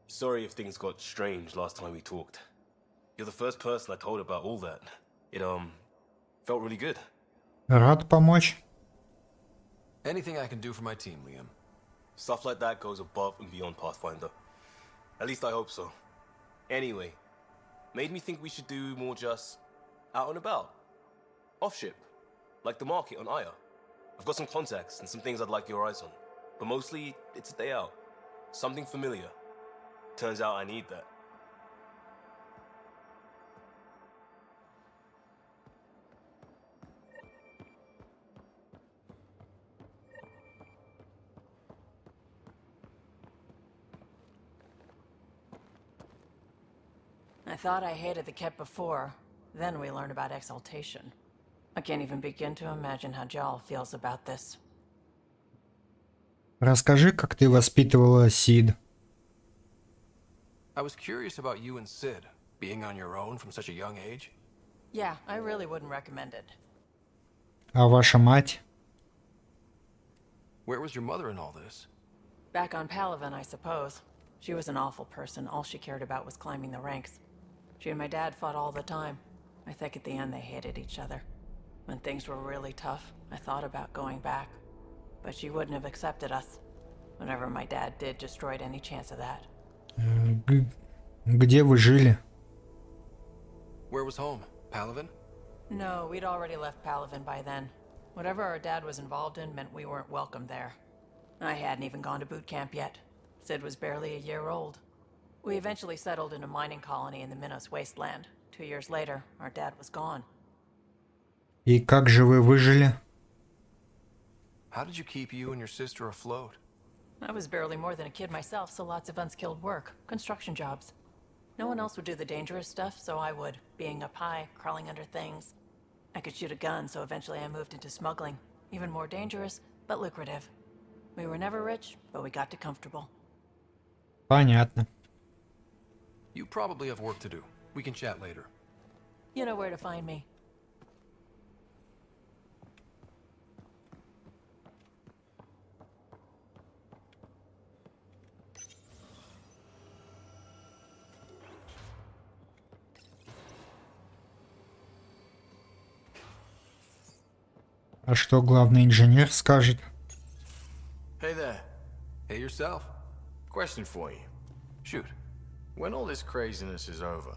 sorry if things got strange last time we talked. You're the first person I told about all that. It, felt really good. Рад помочь. Anything I can do for my team, Liam. Stuff like that goes above and beyond Pathfinder. At least I hope so. Anyway, made me think we should do more just out and about. Off ship. Like the market on Aya. I've got some contacts and some things I'd like your eyes on. But mostly, it's a day out. Something familiar. Turns out I need that. I thought I hated the Ket before. Then we learned about exaltation. I can't even begin to imagine how Jaal feels about this. Расскажи, как ты воспитывала Сид. I was curious about you and Sid, being on your own from such a young age. Yeah, I really wouldn't recommend it. А ваша мать? Where was your mother in all this? Back on Palaven, I suppose. She was an awful person. All she cared about was climbing the ranks. She and my dad fought all the time. I think at the end they hated each other. When things were really tough, I thought about going back. But she wouldn't have accepted us. Whenever my dad did, destroyed any chance of that. Где вы жили? Where was home? Palaven? No, we'd already left Palaven by then. Whatever our dad was involved in meant we weren't welcome there. I hadn't even gone to boot camp yet. Sid was barely a year old. We eventually settled in a mining colony in the Minos wasteland. 2 years later, our dad was gone. И как же вы выжили? How did you keep you and your sister afloat? I was barely more than a kid myself, so lots of unskilled work. Construction jobs. No one else would do the dangerous stuff, so I would. Being up high, crawling under things. I could shoot a gun, so eventually I moved into smuggling. Even more dangerous, but lucrative. We were never rich, but we got to comfortable. Понятно. You probably have work to do. We can chat later. You know where to find me. А что главный инженер скажет? Hey there. Hey yourself. Question for you. Shoot. When all this craziness is over,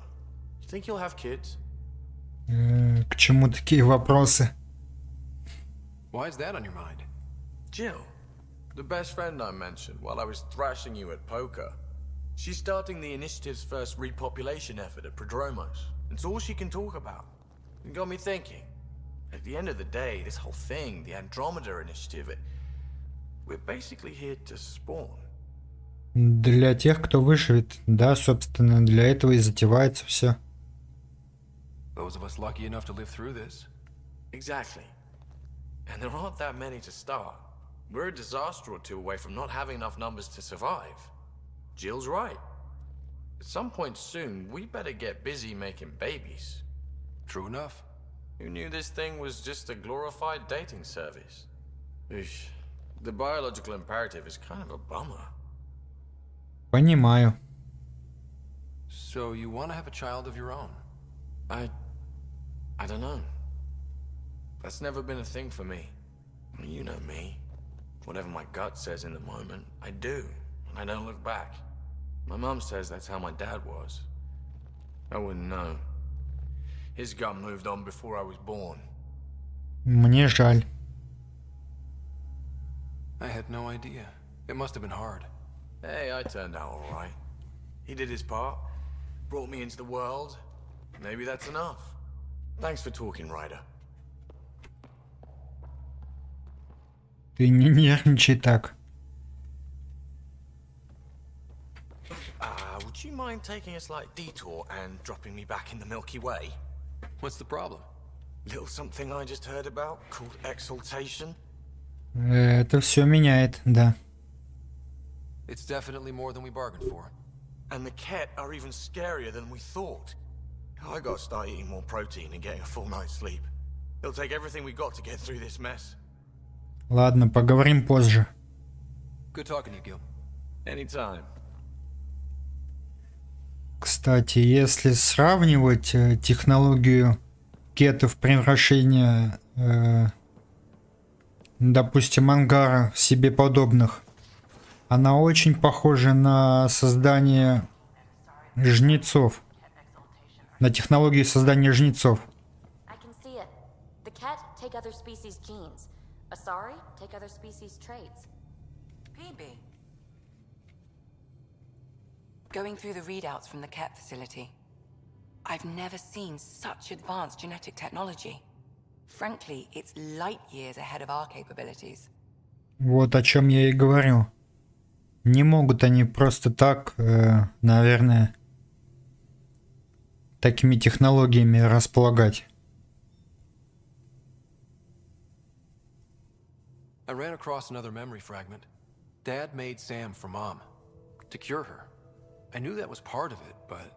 you think you'll have kids? К чему такие вопросы? Why is that on your mind? Jill, the best friend I mentioned while I was thrashing you at poker. She's starting the initiative's first repopulation effort at Prodromos. It's all she can talk about. It got me thinking. At the end of the day, this whole thing, the Andromeda initiative, we're basically here to spawn. Для тех, кто выживет. Да, собственно, для этого и затевается все. Those of us lucky enough to live through this. Exactly. And there aren't that many to start. We're a disaster or two away from not having enough numbers to survive. Jill's right. At some point soon, we better get busy making babies. True enough. Who knew this thing was just a glorified dating service? Eesh. The biological imperative is kind of a bummer. Понимаю. So you want to have a child of your own? I don't know. That's never been a thing for me. You know me. Whatever my gut says in the moment, I do. And I don't look back. My mum says that's how my dad was. I wouldn't know. His gut moved on before I was born. Мне жаль. I had no idea. It must have been hard. Hey, I turned out all right. He did his part. Brought me into the world. Maybe that's enough. Thanks for talking, Ryder. Ты не нервничай так. Would you mind taking a slight detour and dropping me back in the Milky Way? What's the problem? Little something I just heard about called exaltation. Это все меняет, да. It's definitely more than we bargained for. And the Ket are even scarier than we thought. I gotta start eating more protein and getting a full night's sleep. It'll take everything we got to get through this mess. Ладно, поговорим позже. Good talking to you, Gil. Anytime. Кстати, если сравнивать технологию кетов превращения, допустим, ангара в себе подобных, она очень похожа на создание жнецов, на технологию создания жнецов. Going through the readouts from the Ket facility, I've never seen such advanced genetic technology. Frankly, it's light years ahead of our capabilities. Вот о чем я и говорю. Не могут они просто так, наверное, такими технологиями располагать. I ran across another memory fragment. Dad made Sam for Mom to cure her. I knew that was part of it, but...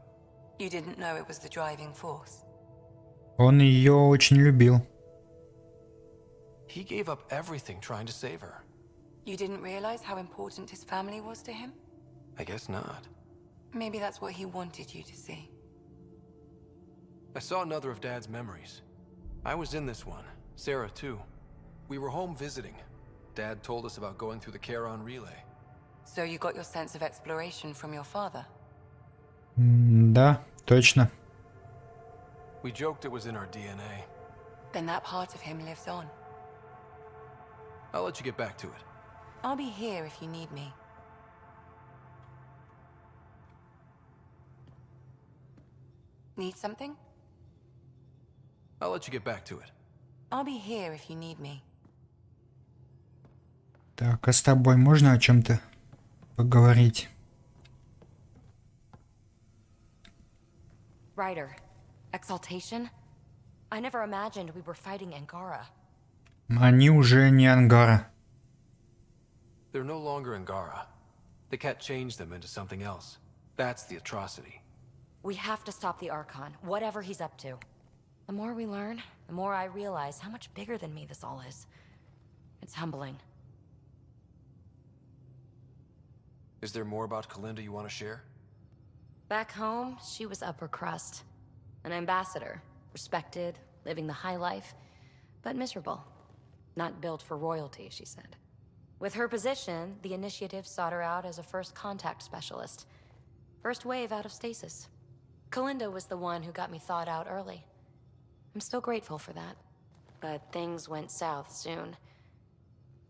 You didn't know it was the driving force? Он ее очень любил. He gave up everything trying to save her. You didn't realize how important his family was to him? I guess not. Maybe that's what he wanted you to see. I saw another of Dad's memories. I was in this one. Sarah, too. We were home visiting. Dad told us about going through the Charon relay. So you got your sense of exploration from your father? Да, точно. We joked it was in our DNA. Then that part of him lives on. I'll let you get back to it. I'll be here if you need me. Need something? I'll let you get back to it. I'll be here if you need me. Так, а с тобой можно о чем-то поговорить? Ryder, exaltation? I never imagined we were fighting Angara. Они уже не ангара. They're no longer Angara. The Ket changed them into something else. That's the atrocity. We have to stop the Archon, whatever he's up to. The more we learn, the more I realize how much bigger than me this all is. It's humbling. Is there more about Kalinda you want to share? Back home, she was upper crust. An ambassador. Respected, living the high life, but miserable. Not built for royalty, she said. With her position, the initiative sought her out as a first contact specialist. First wave out of stasis. Kalinda was the one who got me thawed out early. I'm still grateful for that. But things went south soon.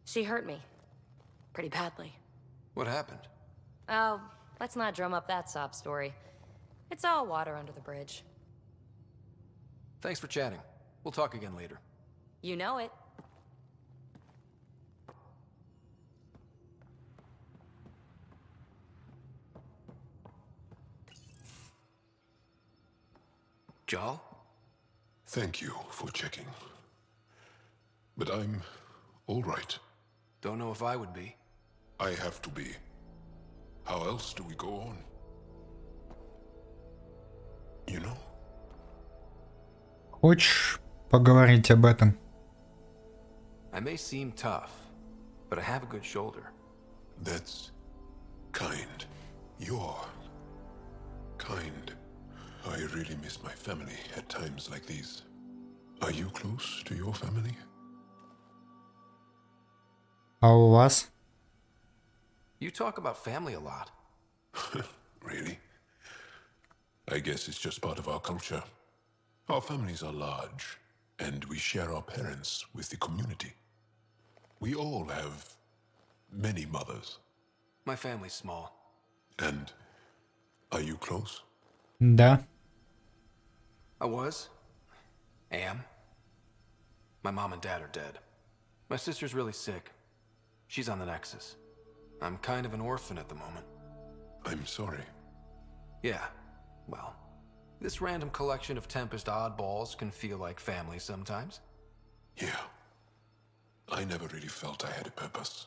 She hurt me. Pretty badly. What happened? Oh, let's not drum up that sob story. It's all water under the bridge. Thanks for chatting. We'll talk again later. You know it. Jarl? Thank you for checking. But I'm all right. Don't know if I would be. I have to be. How else do we go on? You know? Хочешь поговорить об этом? I may seem tough, but I have a good shoulder. That's kind. You're kind. I really miss my family at times like these. Are you close to your family? А у вас? You talk about family a lot. Really? I guess it's just part of our culture. Our families are large, and we share our parents with the community. We all have many mothers. My family's small. And are you close? Да. I was. Am. My mom and dad are dead. My sister's really sick. She's on the Nexus. I'm kind of an orphan at the moment. I'm sorry. Yeah, well, this random collection of Tempest oddballs can feel like family sometimes. Yeah. I never really felt I had a purpose.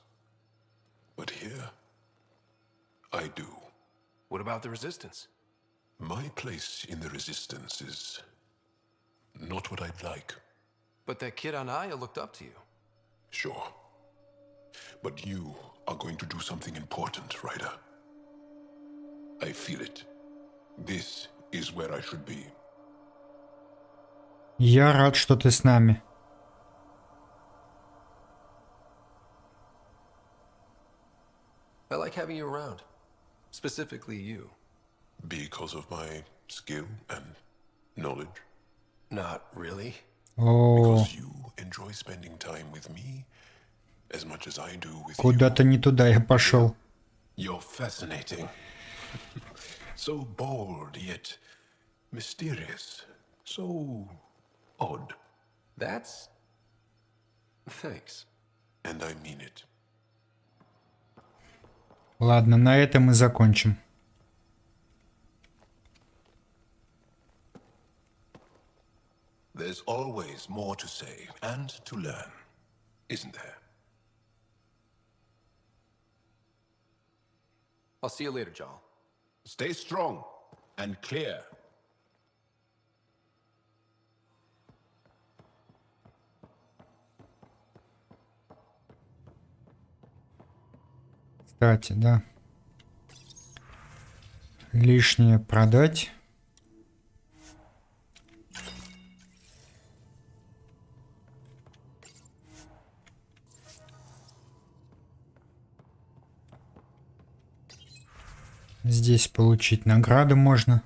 But here, I do. What about the Resistance? My place in the Resistance is not what I'd like. But that kid on Aya looked up to you. Sure. But you are going to do something important, Ryder. I feel it. This is where I should be. Я рад, что ты с нами. I like having you around. Specifically you. Because of my skill and knowledge? Not really. О, Because you enjoy spending time with me as much as I do with you. куда-то не туда я пошел. You're fascinating. So bold, yet mysterious. So odd. That's... Thanks. And I mean it. Ладно, на этом и закончим. There's always more to say and to learn, isn't there? I'll see you later, Jarl. Stay strong and clear. Кстати, да. Лишнее продать. Здесь получить награды можно.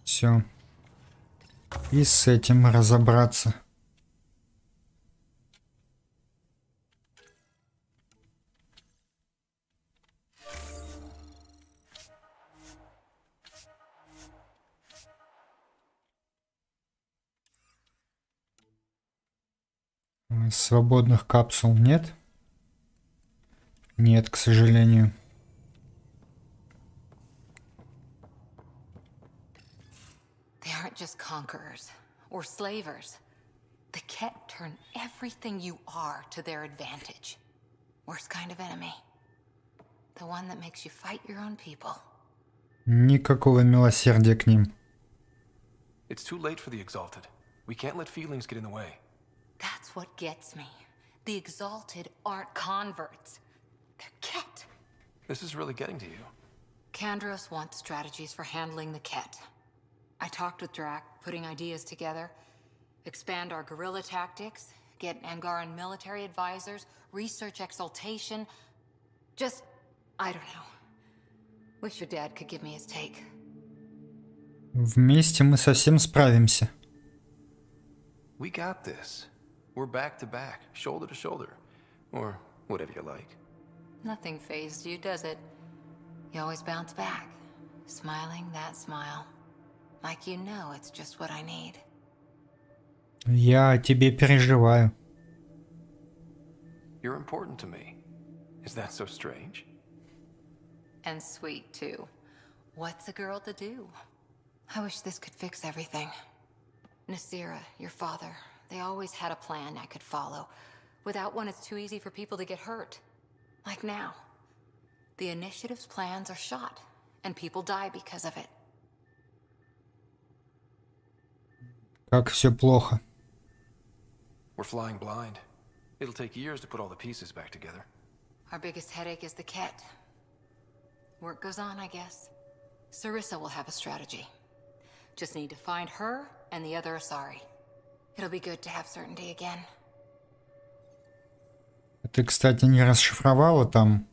Все. И с этим разобраться. Свободных капсул нет? Нет, к сожалению. They aren't just conquerors or slavers. The Ket turn everything you are to their advantage. Worst kind of enemy. The one that makes you fight your own people. Никакого милосердия к ним. It's too late for the Exalted. We can't let feelings get in the way. That's what gets me. The Exalted aren't converts. They're Ket. This is really getting to you. Kandros wants strategies for handling the Ket. I talked with Drac, putting ideas together. Expand our guerrilla tactics, get Angaran military advisors, research exaltation. Just, I don't know. Wish your dad could give me his take. Вместе мы совсем справимся. We got this. We're back to back, shoulder to shoulder. Or whatever you like. Nothing fazed you, does it? You always bounce back, smiling that smile. Like you know it's just what I need. Я о тебе переживаю. You're important to me. Is that so strange? And sweet, too. What's a girl to do? I wish this could fix everything. Nasira, your father, they always had a plan I could follow. Without one, it's too easy for people to get hurt. Like now. The Initiative's plans are shot, and people die because of it. Как все плохо. We're flying blind. It'll take years to put all the pieces back together. Our biggest headache is the Ket. Work goes on, I guess. Sarissa will have a strategy. Just need to find her and the other Asari. It'll be good to have certainty again. Ты, кстати, не расшифровала там?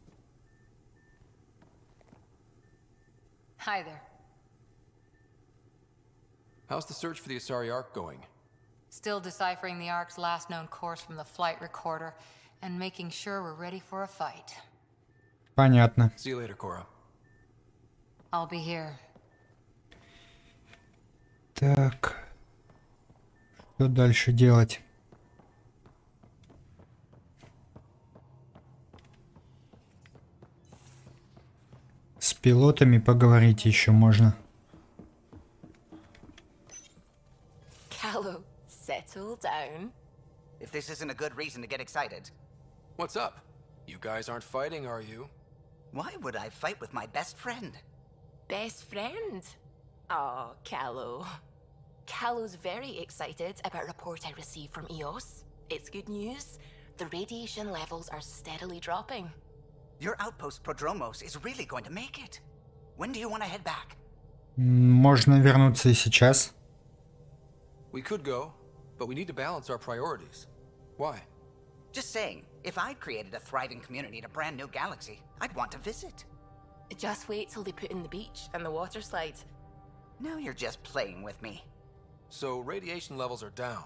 Hi there. How's the search for the Asari Ark going? Still deciphering the Ark's last known course from the flight recorder and making sure we're ready for a fight. Понятно. See you later, Cora. I'll be here. Так. Что дальше делать? С пилотами поговорить еще можно. Callow, settle down. If this isn't a good reason to get excited. What's up? You guys aren't fighting, are you? Why would I fight with my best friend? Best friend? Oh, Callow. Callow's very excited about a report I received from EOS. It's good news. The radiation levels are steadily dropping. Your outpost Prodromos is really going to make it. When do you want to head back? Можно вернуться и сейчас. We could go, but we need to balance our priorities. Why? Just saying, if I'd created a thriving community in a brand new galaxy, I'd want to visit. Just wait till they put in the beach and the water slide. Now you're just playing with me. So radiation levels are down.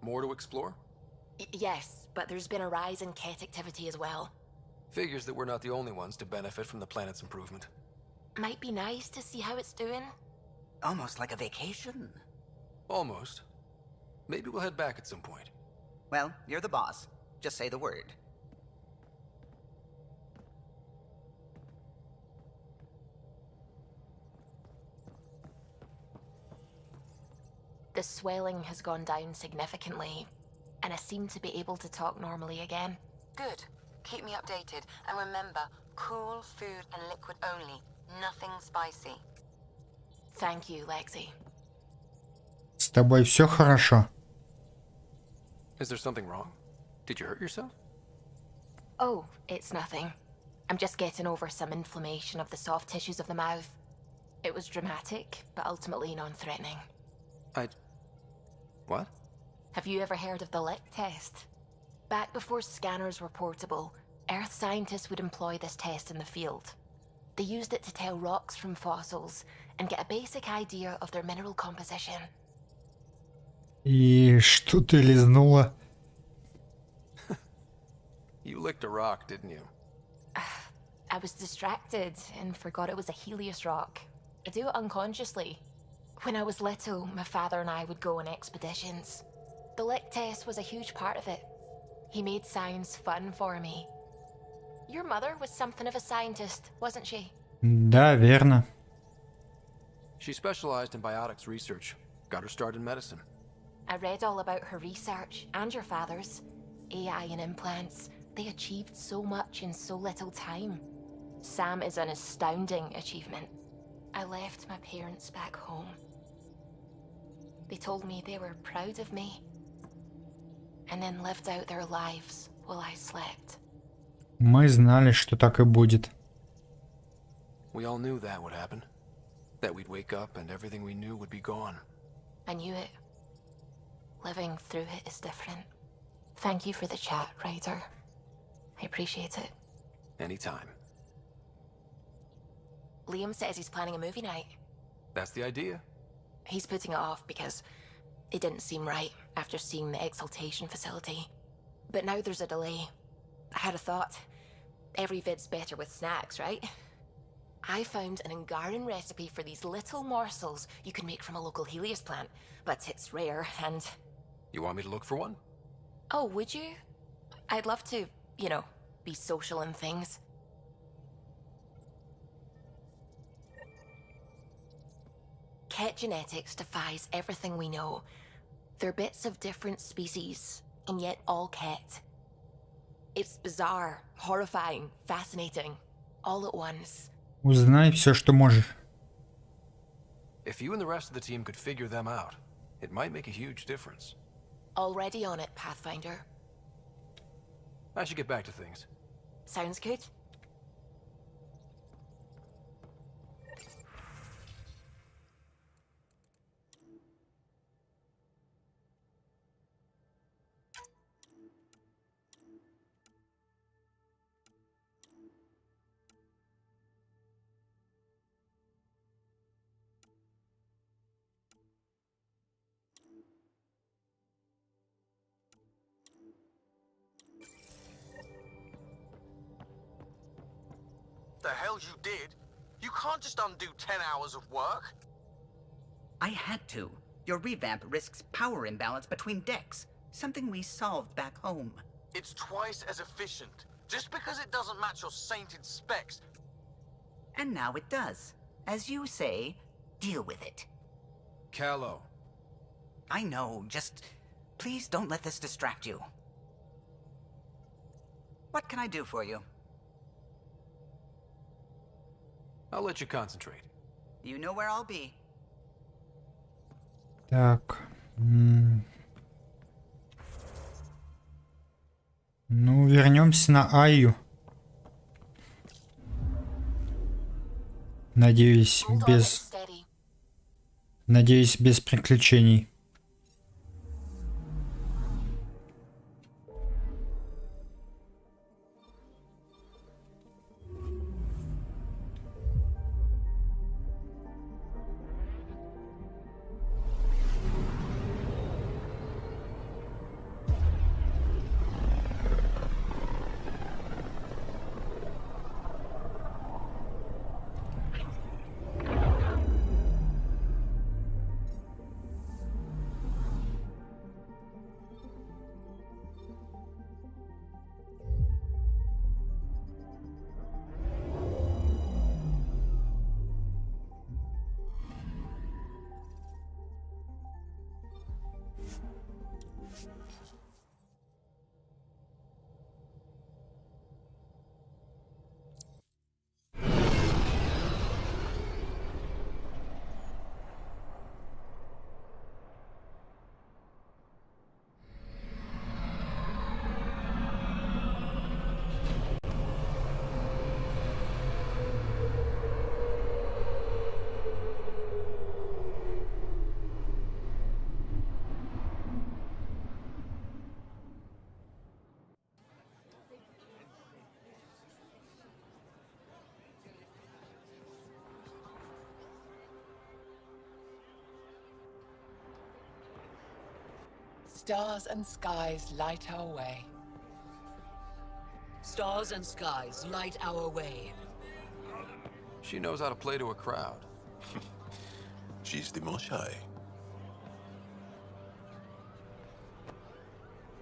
More to explore? Yes, but there's been a rise in Ket activity as well. Figures that we're not the only ones to benefit from the planet's improvement. Might be nice to see how it's doing. Almost like a vacation. Almost. Maybe we'll head back at some point. Well, you're the boss. Just say the word. The swelling has gone down significantly, and I seem to be able to talk normally again. Good. Keep me updated. And remember, cool food and liquid only. Nothing spicy. Thank you, Lexi. С тобой все хорошо? Is there something wrong? Did you hurt yourself? Oh, it's nothing. I'm just getting over some inflammation of the soft tissues of the mouth. It was dramatic, but ultimately non-threatening. What? Have you ever heard of the lick test? Back before scanners were portable, Earth scientists would employ this test in the field. They used it to tell rocks from fossils and get a basic idea of their mineral composition. И что ты лизнула? You licked a rock, didn't you? I was distracted and forgot it was a Helios rock. I do it unconsciously. When I was little, my father and I would go on expeditions. The lick test was a huge part of it. He made science fun for me. Your mother was something of a scientist, wasn't she? Да, верно. She specialized in biotics research. Got her start in medicine. I read all about her research and your father's. AI and implants, They achieved so much in so little time. Sam is an astounding achievement. I left my parents back home. They told me they were proud of me, and then lived out their lives while I slept. Мы знали, что так и будет. We all knew that would happen. That we'd wake up and everything we knew would be gone. I knew it. Living through it is different. Thank you for the chat, Ryder. I appreciate it. Anytime. Liam says he's planning a movie night. That's the idea. He's putting it off because it didn't seem right after seeing the exaltation facility. But now there's a delay. I had a thought. Every vid's better with snacks, right? I found an Angaran recipe for these little morsels you can make from a local Helios plant, but it's rare and... You want me to look for one? Oh, would you? I'd love to, you know, be social and things. Ket genetics defies everything we know. They're bits of different species, and yet all Ket. It's bizarre, horrifying, fascinating, all at once. Узнай все, что можешь. If you and the rest of the team could figure them out, it might make a huge difference. Already on it, Pathfinder. I should get back to things. Sounds good. The hell you did? You can't just undo 10 hours of work. I had to. Your revamp risks power imbalance between decks, something we solved back home. It's twice as efficient. Just because it doesn't match your sainted specs. And now it does. As you say, deal with it. Callow. I know, just... please don't let this distract you. What can I do for you? I'll let you concentrate. You know where I'll be. Так. Ну, вернемся на Айю. Надеюсь, без приключений. Stars and skies light our way. Stars and skies light our way. She knows how to play to a crowd. She's the Moshaë.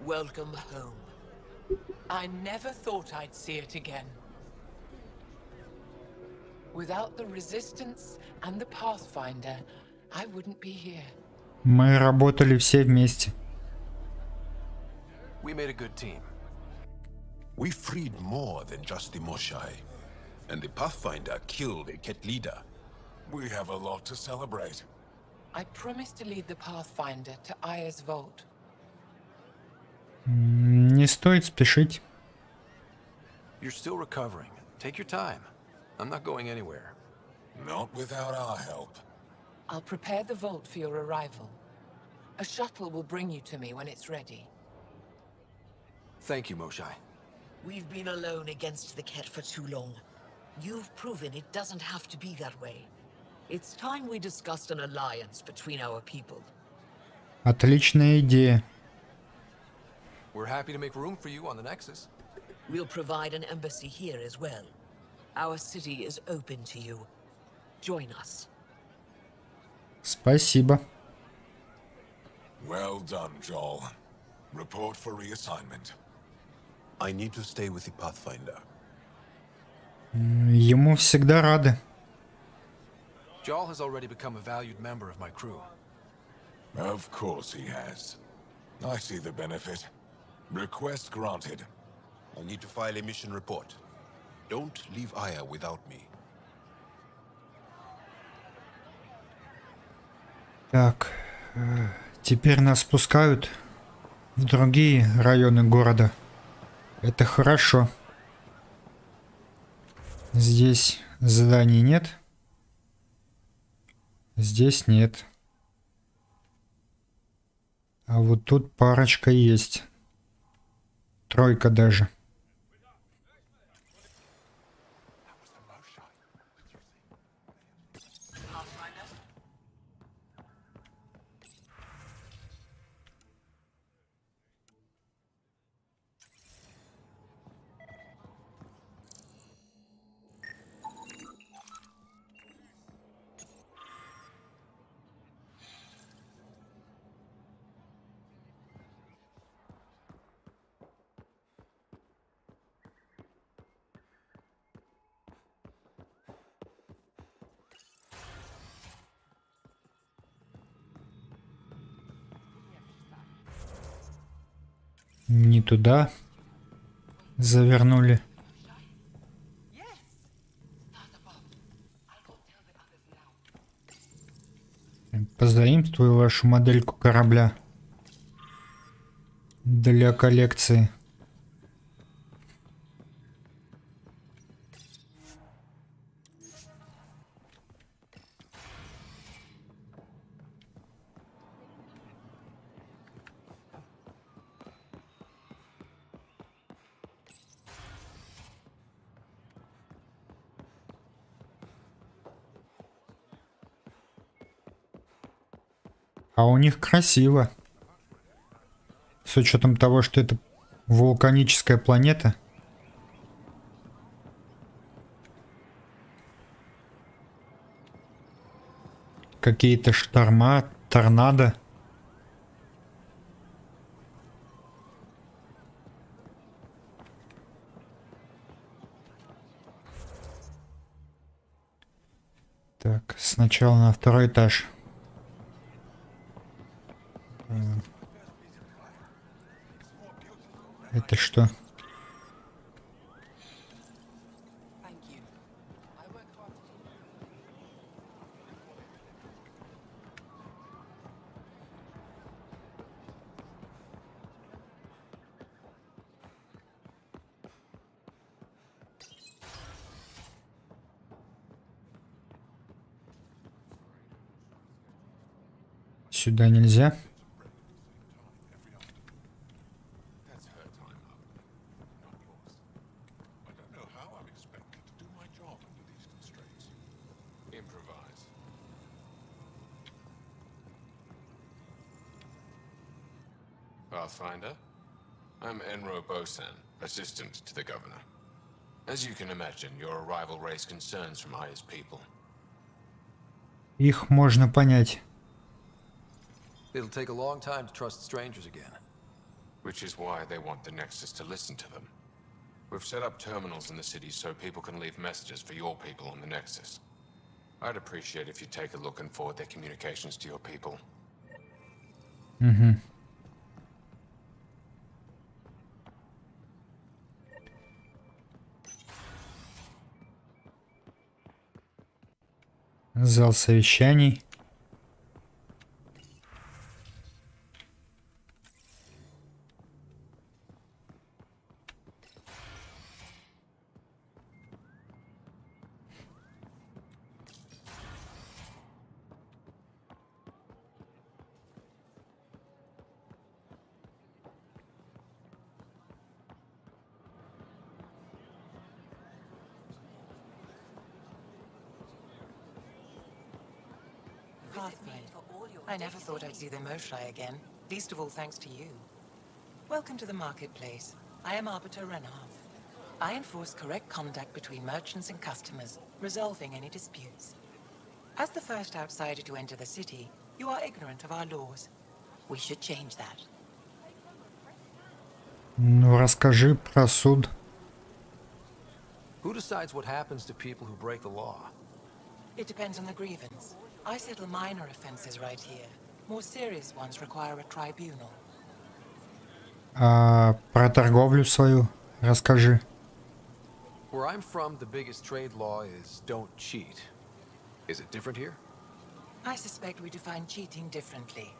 Welcome home. I never thought I'd see it again. Without the Resistance and the Pathfinder, I wouldn't be here. Мы работали все вместе. We made a good team. We freed more than just the Moshae. And the Pathfinder killed a Ket leader. We have a lot to celebrate. I promised to lead the Pathfinder to Aya's vault. Не стоит спешить. You're still recovering. Take your time. I'm not going anywhere. Not without our help. I'll prepare the vault for your arrival. A shuttle will bring you to me when it's ready. Thank you, Moshae. We've been alone against the Ket for too long. You've proven it doesn't have to be that way. It's time we discussed an alliance between our people. Отличная идея. We're happy to make room for you on the Nexus. We'll provide an embassy here as well. Our city is open to you. Join us. Спасибо. Well done, Joel. Report for reassignment. I need to stay with the Pathfinder. Ему всегда рады. Joel has already become a valued member of my crew. Of course he has. I see the benefit. Request granted. I need to file a mission report. Don't leave Aya without me. Так, теперь нас спускают в другие районы города. Это хорошо. Здесь заданий нет. Здесь нет. А вот тут парочка есть. Тройка даже. Не туда завернули. Позаимствую вашу модельку корабля для коллекции. А у них красиво. С учетом того, что это вулканическая планета. Какие-то шторма, торнадо. Так, сначала на второй этаж. Это что? Сюда нельзя. Pathfinder, I'm Enro Bosan, assistant to the governor. As you can imagine, your arrival raised concerns from Aya's people. Их можно понять. It'll take a long time to trust strangers again. Which is why they want the Nexus to listen to them. We've set up terminals in the city so people can leave messages for your people on the Nexus. I'd appreciate if you take a look and forward their communications to your people. Зал совещаний. I never thought I'd see the Moshaë again, least of all thanks to you. Welcome to the marketplace. I am Arbiter Renard. I enforce correct conduct between merchants and customers, resolving any disputes. As the first outsider to enter the city, you are ignorant of our laws. We should change that. Ну, расскажи про суд. Who decides what happens to people who break the law? It depends on the grievance. I settle minor offenses right here. More serious ones require a tribunal. А про торговлю свою расскажи. Where I'm from, the biggest trade law is don't cheat. Is it different here? I suspect we define cheating differently.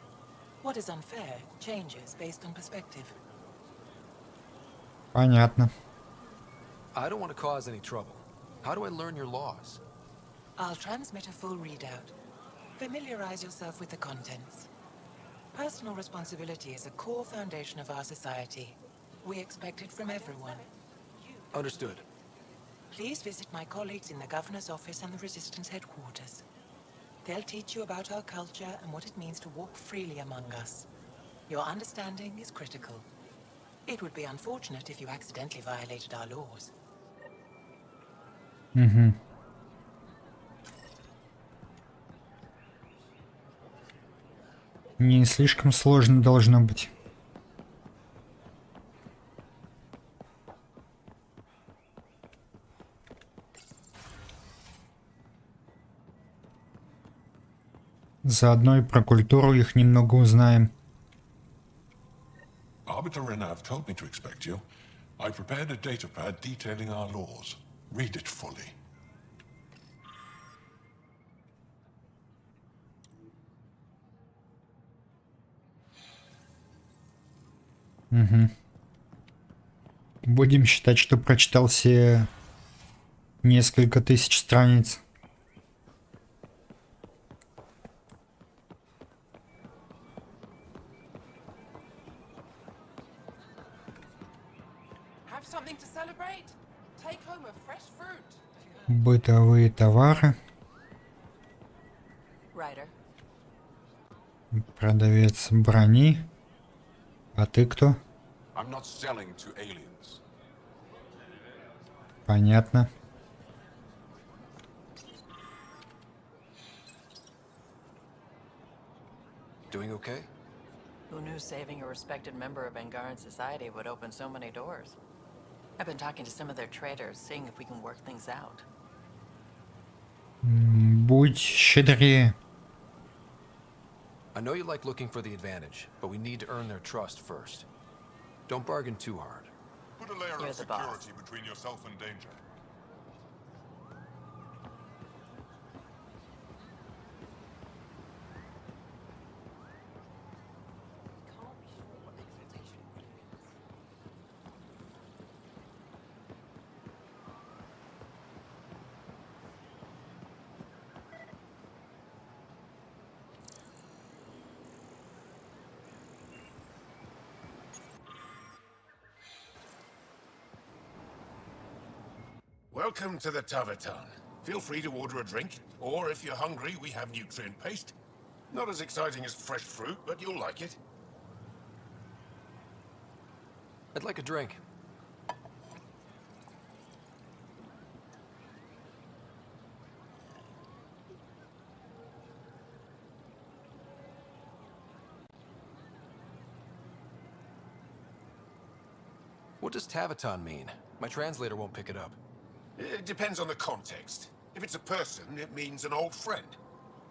What is unfair changes based on perspective. Понятно. I don't want to cause any trouble. How do I learn your laws? I'll transmit a full readout. Familiarize yourself with the contents. Personal responsibility is a core foundation of our society. We expect it from everyone. Understood. Please visit my colleagues in the Governor's office and the Resistance headquarters. They'll teach you about our culture and what it means to walk freely among us. Your understanding is critical. It would be unfortunate if you accidentally violated our laws. Угу. Не слишком сложно должно быть. Заодно и про культуру их немного узнаем. Arbiter Renav told me to expect you. I prepared a datapad detailing our laws. Read it fully. Угу. Будем считать, что прочитал все несколько тысяч страниц. Бытовые товары. Продавец брони. А ты кто? I'm not selling to aliens. Понятно. Doing okay? Who knew saving a respected member of Angaran society would open so many doors? I've been talking to some of their traders, seeing if we can work things out. Будь щедрее. I know you like looking for the advantage, but we need to earn their trust first. Don't bargain too hard. Put a layer of security between yourself and danger. Welcome to the Tavatan. Feel free to order a drink, or if you're hungry, we have nutrient paste. Not as exciting as fresh fruit, but you'll like it. I'd like a drink. What does Tavatan mean? My translator won't pick it up. It depends on the context. If it's a person, it means an old friend.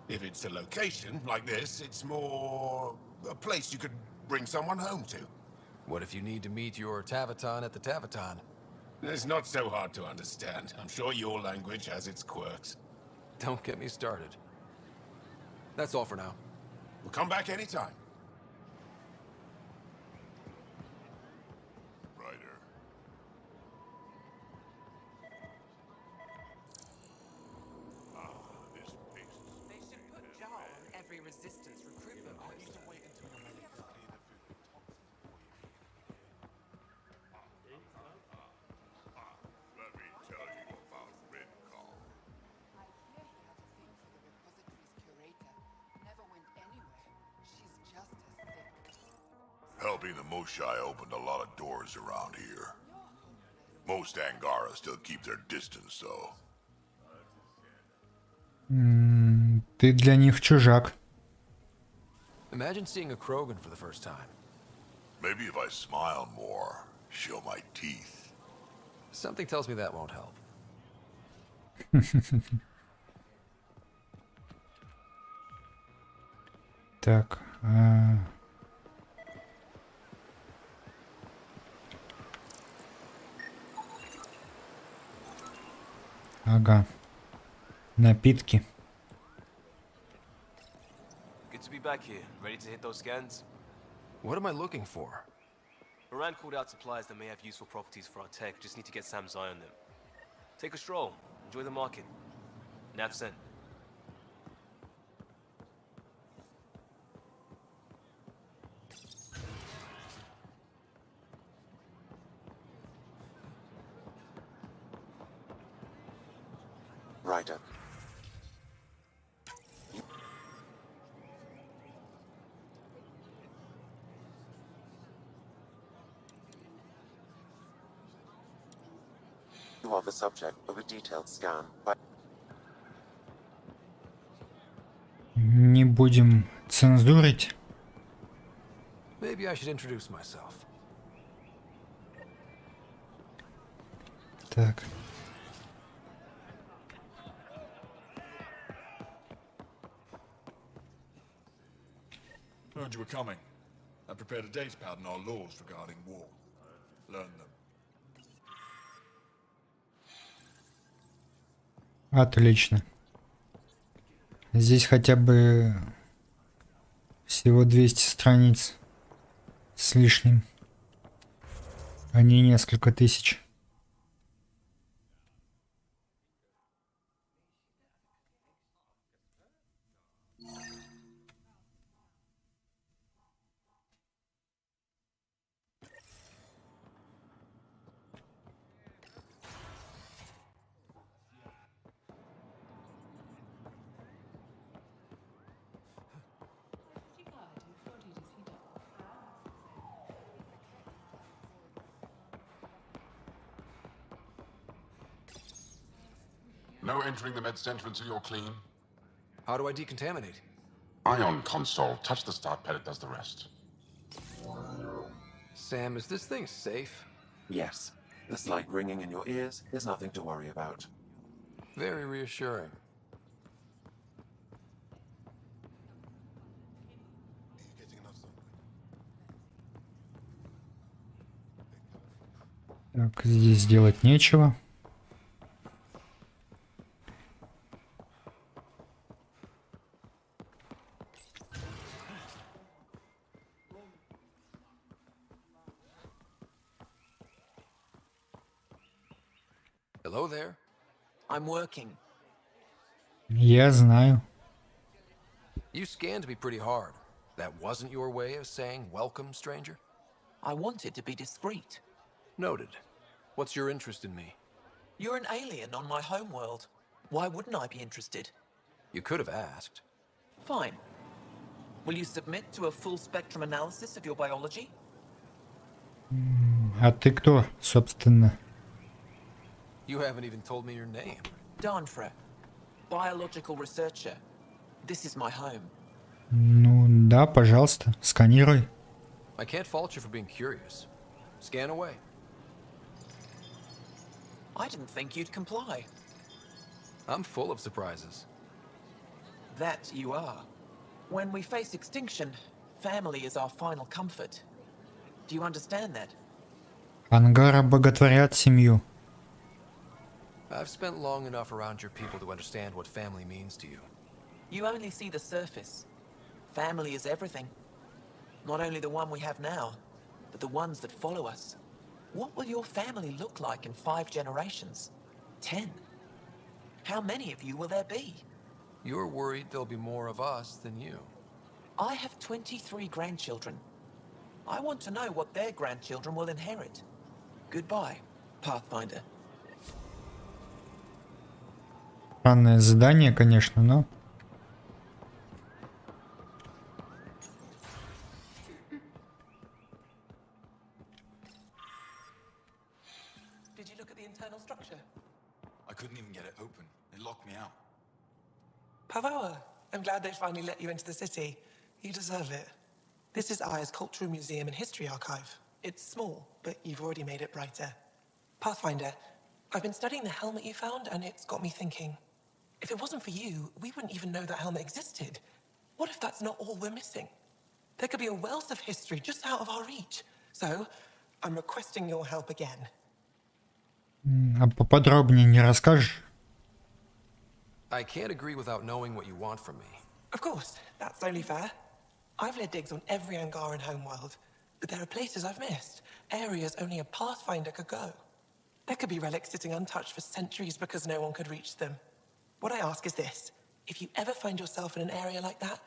If it's a location, like this, it's more a place you could bring someone home to. What if you need to meet your Tavatan at the Tavatan? It's not so hard to understand. I'm sure your language has its quirks. Don't get me started. That's all for now. We'll come back anytime. Resistance recruitment. I used to wait until the medic got in. Let me tell you about Red Call. I hear he had a thing for the repository's curator. Never went anywhere. She's just as thick. Helping the Moshaë opened a lot of doors around here. Most Angara still keep their distance, though. Ты для них чужак. Imagine seeing a Krogan for the first time. Maybe if I smile more, show my teeth. Something tells me that won't help. Так. Ага. Напитки. Good to be back here. Ready to hit those scans? What am I looking for? Moran called out supplies that may have useful properties for our tech. Just need to get Sam's eye on them. Take a stroll. Enjoy the market. Nav sent. Ryder. You are the subject of a detailed scan by... Не будем цензурить. Maybe I should introduce myself. Так. Heard you were coming. I prepared a data pad on our laws regarding war. Learn them. Отлично. Здесь хотя бы всего 200 страниц с лишним, а не несколько тысяч. No entering the med center until you're clean. How do I decontaminate? Ion console. Touch the start pad, it does the rest. Sam, is this thing safe? Yes. The slight ringing in your ears is nothing to worry about. Very reassuring. Так, здесь делать нечего. Hello there. I'm working. Я знаю. You scanned me pretty hard. That wasn't your way of saying welcome, stranger? I wanted to be discreet. Noted. What's your interest in me? You're an alien on my homeworld. Why wouldn't I be interested? You could have asked. Fine. Will you submit to a full spectrum analysis of your biology? А ты кто, собственно? You haven't even told me your name. Danfra, biological researcher. This is my home. Ну да, пожалуйста, сканируй. I can't fault you for being curious. Scan away. I didn't think you'd comply. I'm full of surprises. That you are. When we face extinction, family is our final comfort. Do you understand that? Ангара боготворят семью. I've spent long enough around your people to understand what family means to you. You only see the surface. Family is everything. Not only the one we have now, but the ones that follow us. What will your family look like in 5 generations? 10? How many of you will there be? You're worried there'll be more of us than you. I have 23 grandchildren. I want to know what their grandchildren will inherit. Goodbye, Pathfinder. Странное задание, конечно, но... Did you look at the internal structure? I couldn't even get it open. It locked me out. Pavoa, I'm glad they finally let you into the city. You deserve it. This is Aya's Cultural Museum and History Archive. It's small, but you've already made it brighter. Pathfinder, I've been studying the helmet you found, and it's got me thinking. If it wasn't for you, we wouldn't even know that helmet existed. What if that's not all we're missing? There could be a wealth of history just out of our reach. So, I'm requesting your help again. А поподробнее не расскажешь? I can't agree without knowing what you want from me. Of course, that's only fair. I've led digs on every Angara in Homeworld, but there are places I've missed, areas only a Pathfinder could go. There could be relics sitting untouched for centuries because no one could reach them. What I ask is this: if you ever find yourself in an area like that,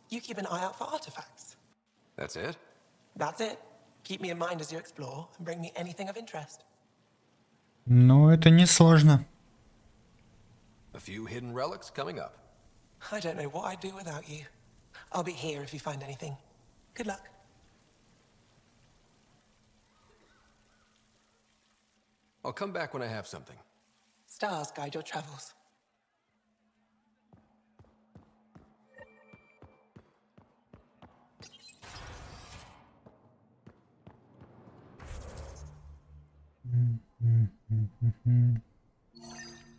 you keep an eye out for artifacts. That's it? That's it. Keep me in mind as you explore and bring me anything of interest. Ну, это не сложно. A few hidden relics coming up. I don't know what I'd do without you. I'll be here if you find anything. Good luck. I'll come back when I have something. Stars guide your travels.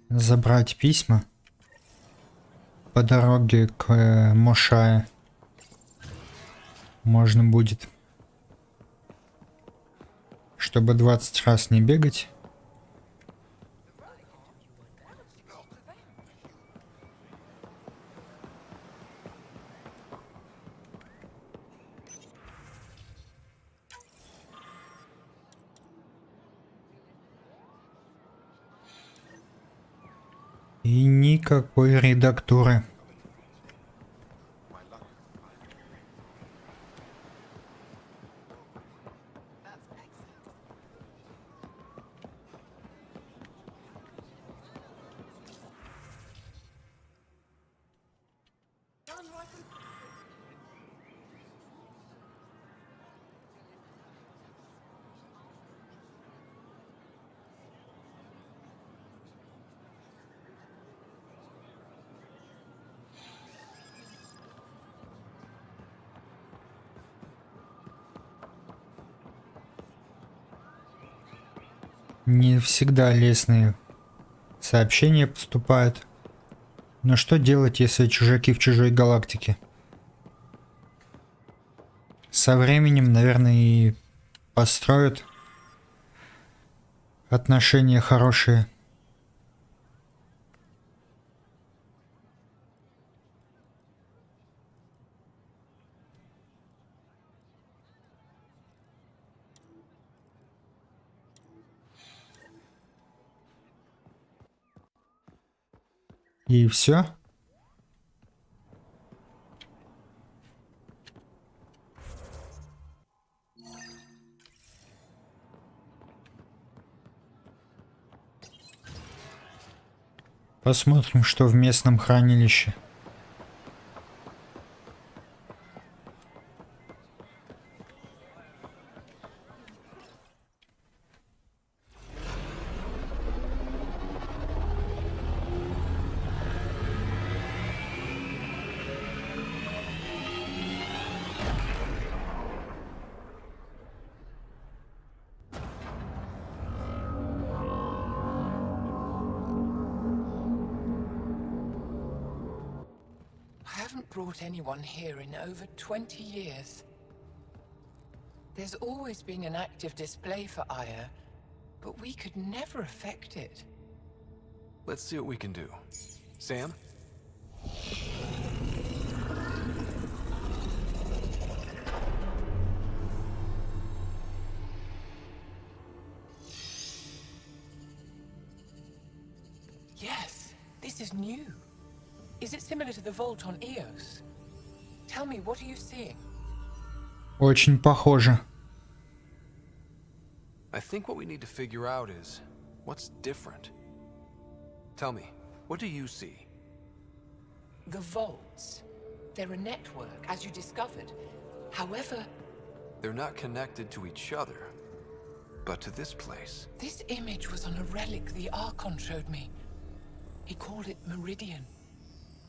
Забрать письма по дороге к Мошаэ можно будет, чтобы 20 раз не бегать. И никакой редактуры. Не всегда лестные сообщения поступают. Но что делать, если чужаки в чужой галактике? Со временем, наверное, и построят отношения хорошие. И все? Посмотрим, что в местном хранилище. Brought anyone here in over 20 years. There's always been an active display for Aya, but we could never affect it. Let's see what we can do. Sam? This is new. Is it similar to the vault on Eos? Tell me, what are you seeing? Очень похоже. I think what we need to figure out is what's different. Tell me, what do you see? The vaults. They're a network, as you discovered. However, they're not connected to each other, but to this place. This image was on a relic the Archon showed me. He called it Meridian.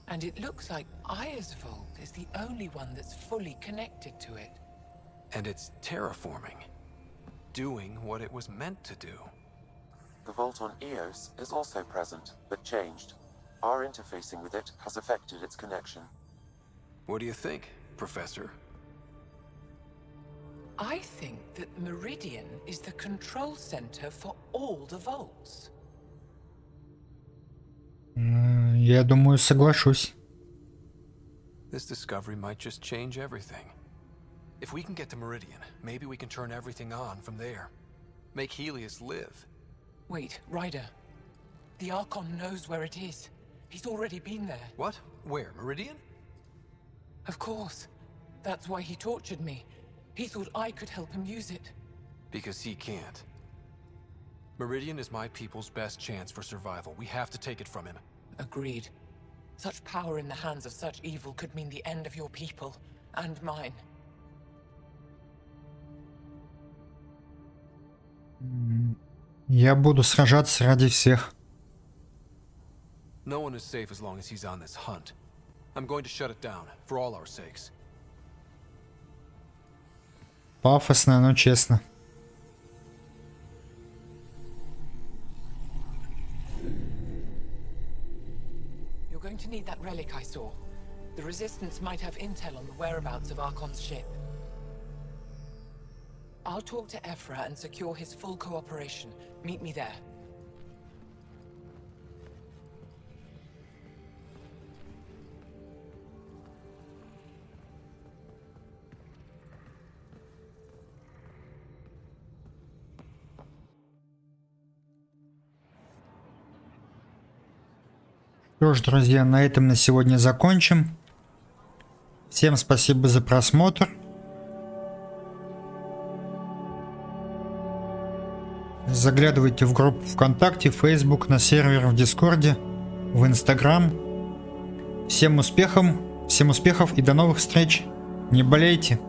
And it looks like Aya's vault is the only one that's fully connected to it. And it's terraforming. Doing what it was meant to do. The vault on Eos is also present, but changed. Our interfacing with it has affected its connection. What do you think, Professor? I think that Meridian is the control center for all the vaults. Я думаю, соглашусь. This discovery might just change everything. If we can get to Meridian, maybe we can turn everything on from there. Make Helios live. Wait, Ryder. The Archon knows where it is. He's already been there. What? Where? Meridian? Of course. That's why he tortured me. He thought I could help him use it. Because he can't. Meridian is my people's best chance for survival. We have to take it from him. Agreed. Such power in the hands of such evil could mean the end of your people, and mine. Я буду сражаться ради всех. No one is safe as long as he's on this hunt. I'm going to shut it down, for all our sakes. Пафосно, но честно. You're going to need that relic I saw. The Resistance might have intel on the whereabouts of Archon's ship. I'll talk to Ephra and secure his full cooperation. Meet me there. Что ж, друзья, на этом на сегодня закончим. Всем спасибо за просмотр. Заглядывайте в группу ВКонтакте, Facebook, на сервер в Дискорде, в Инстаграм. Всем успехов и до новых встреч. Не болейте.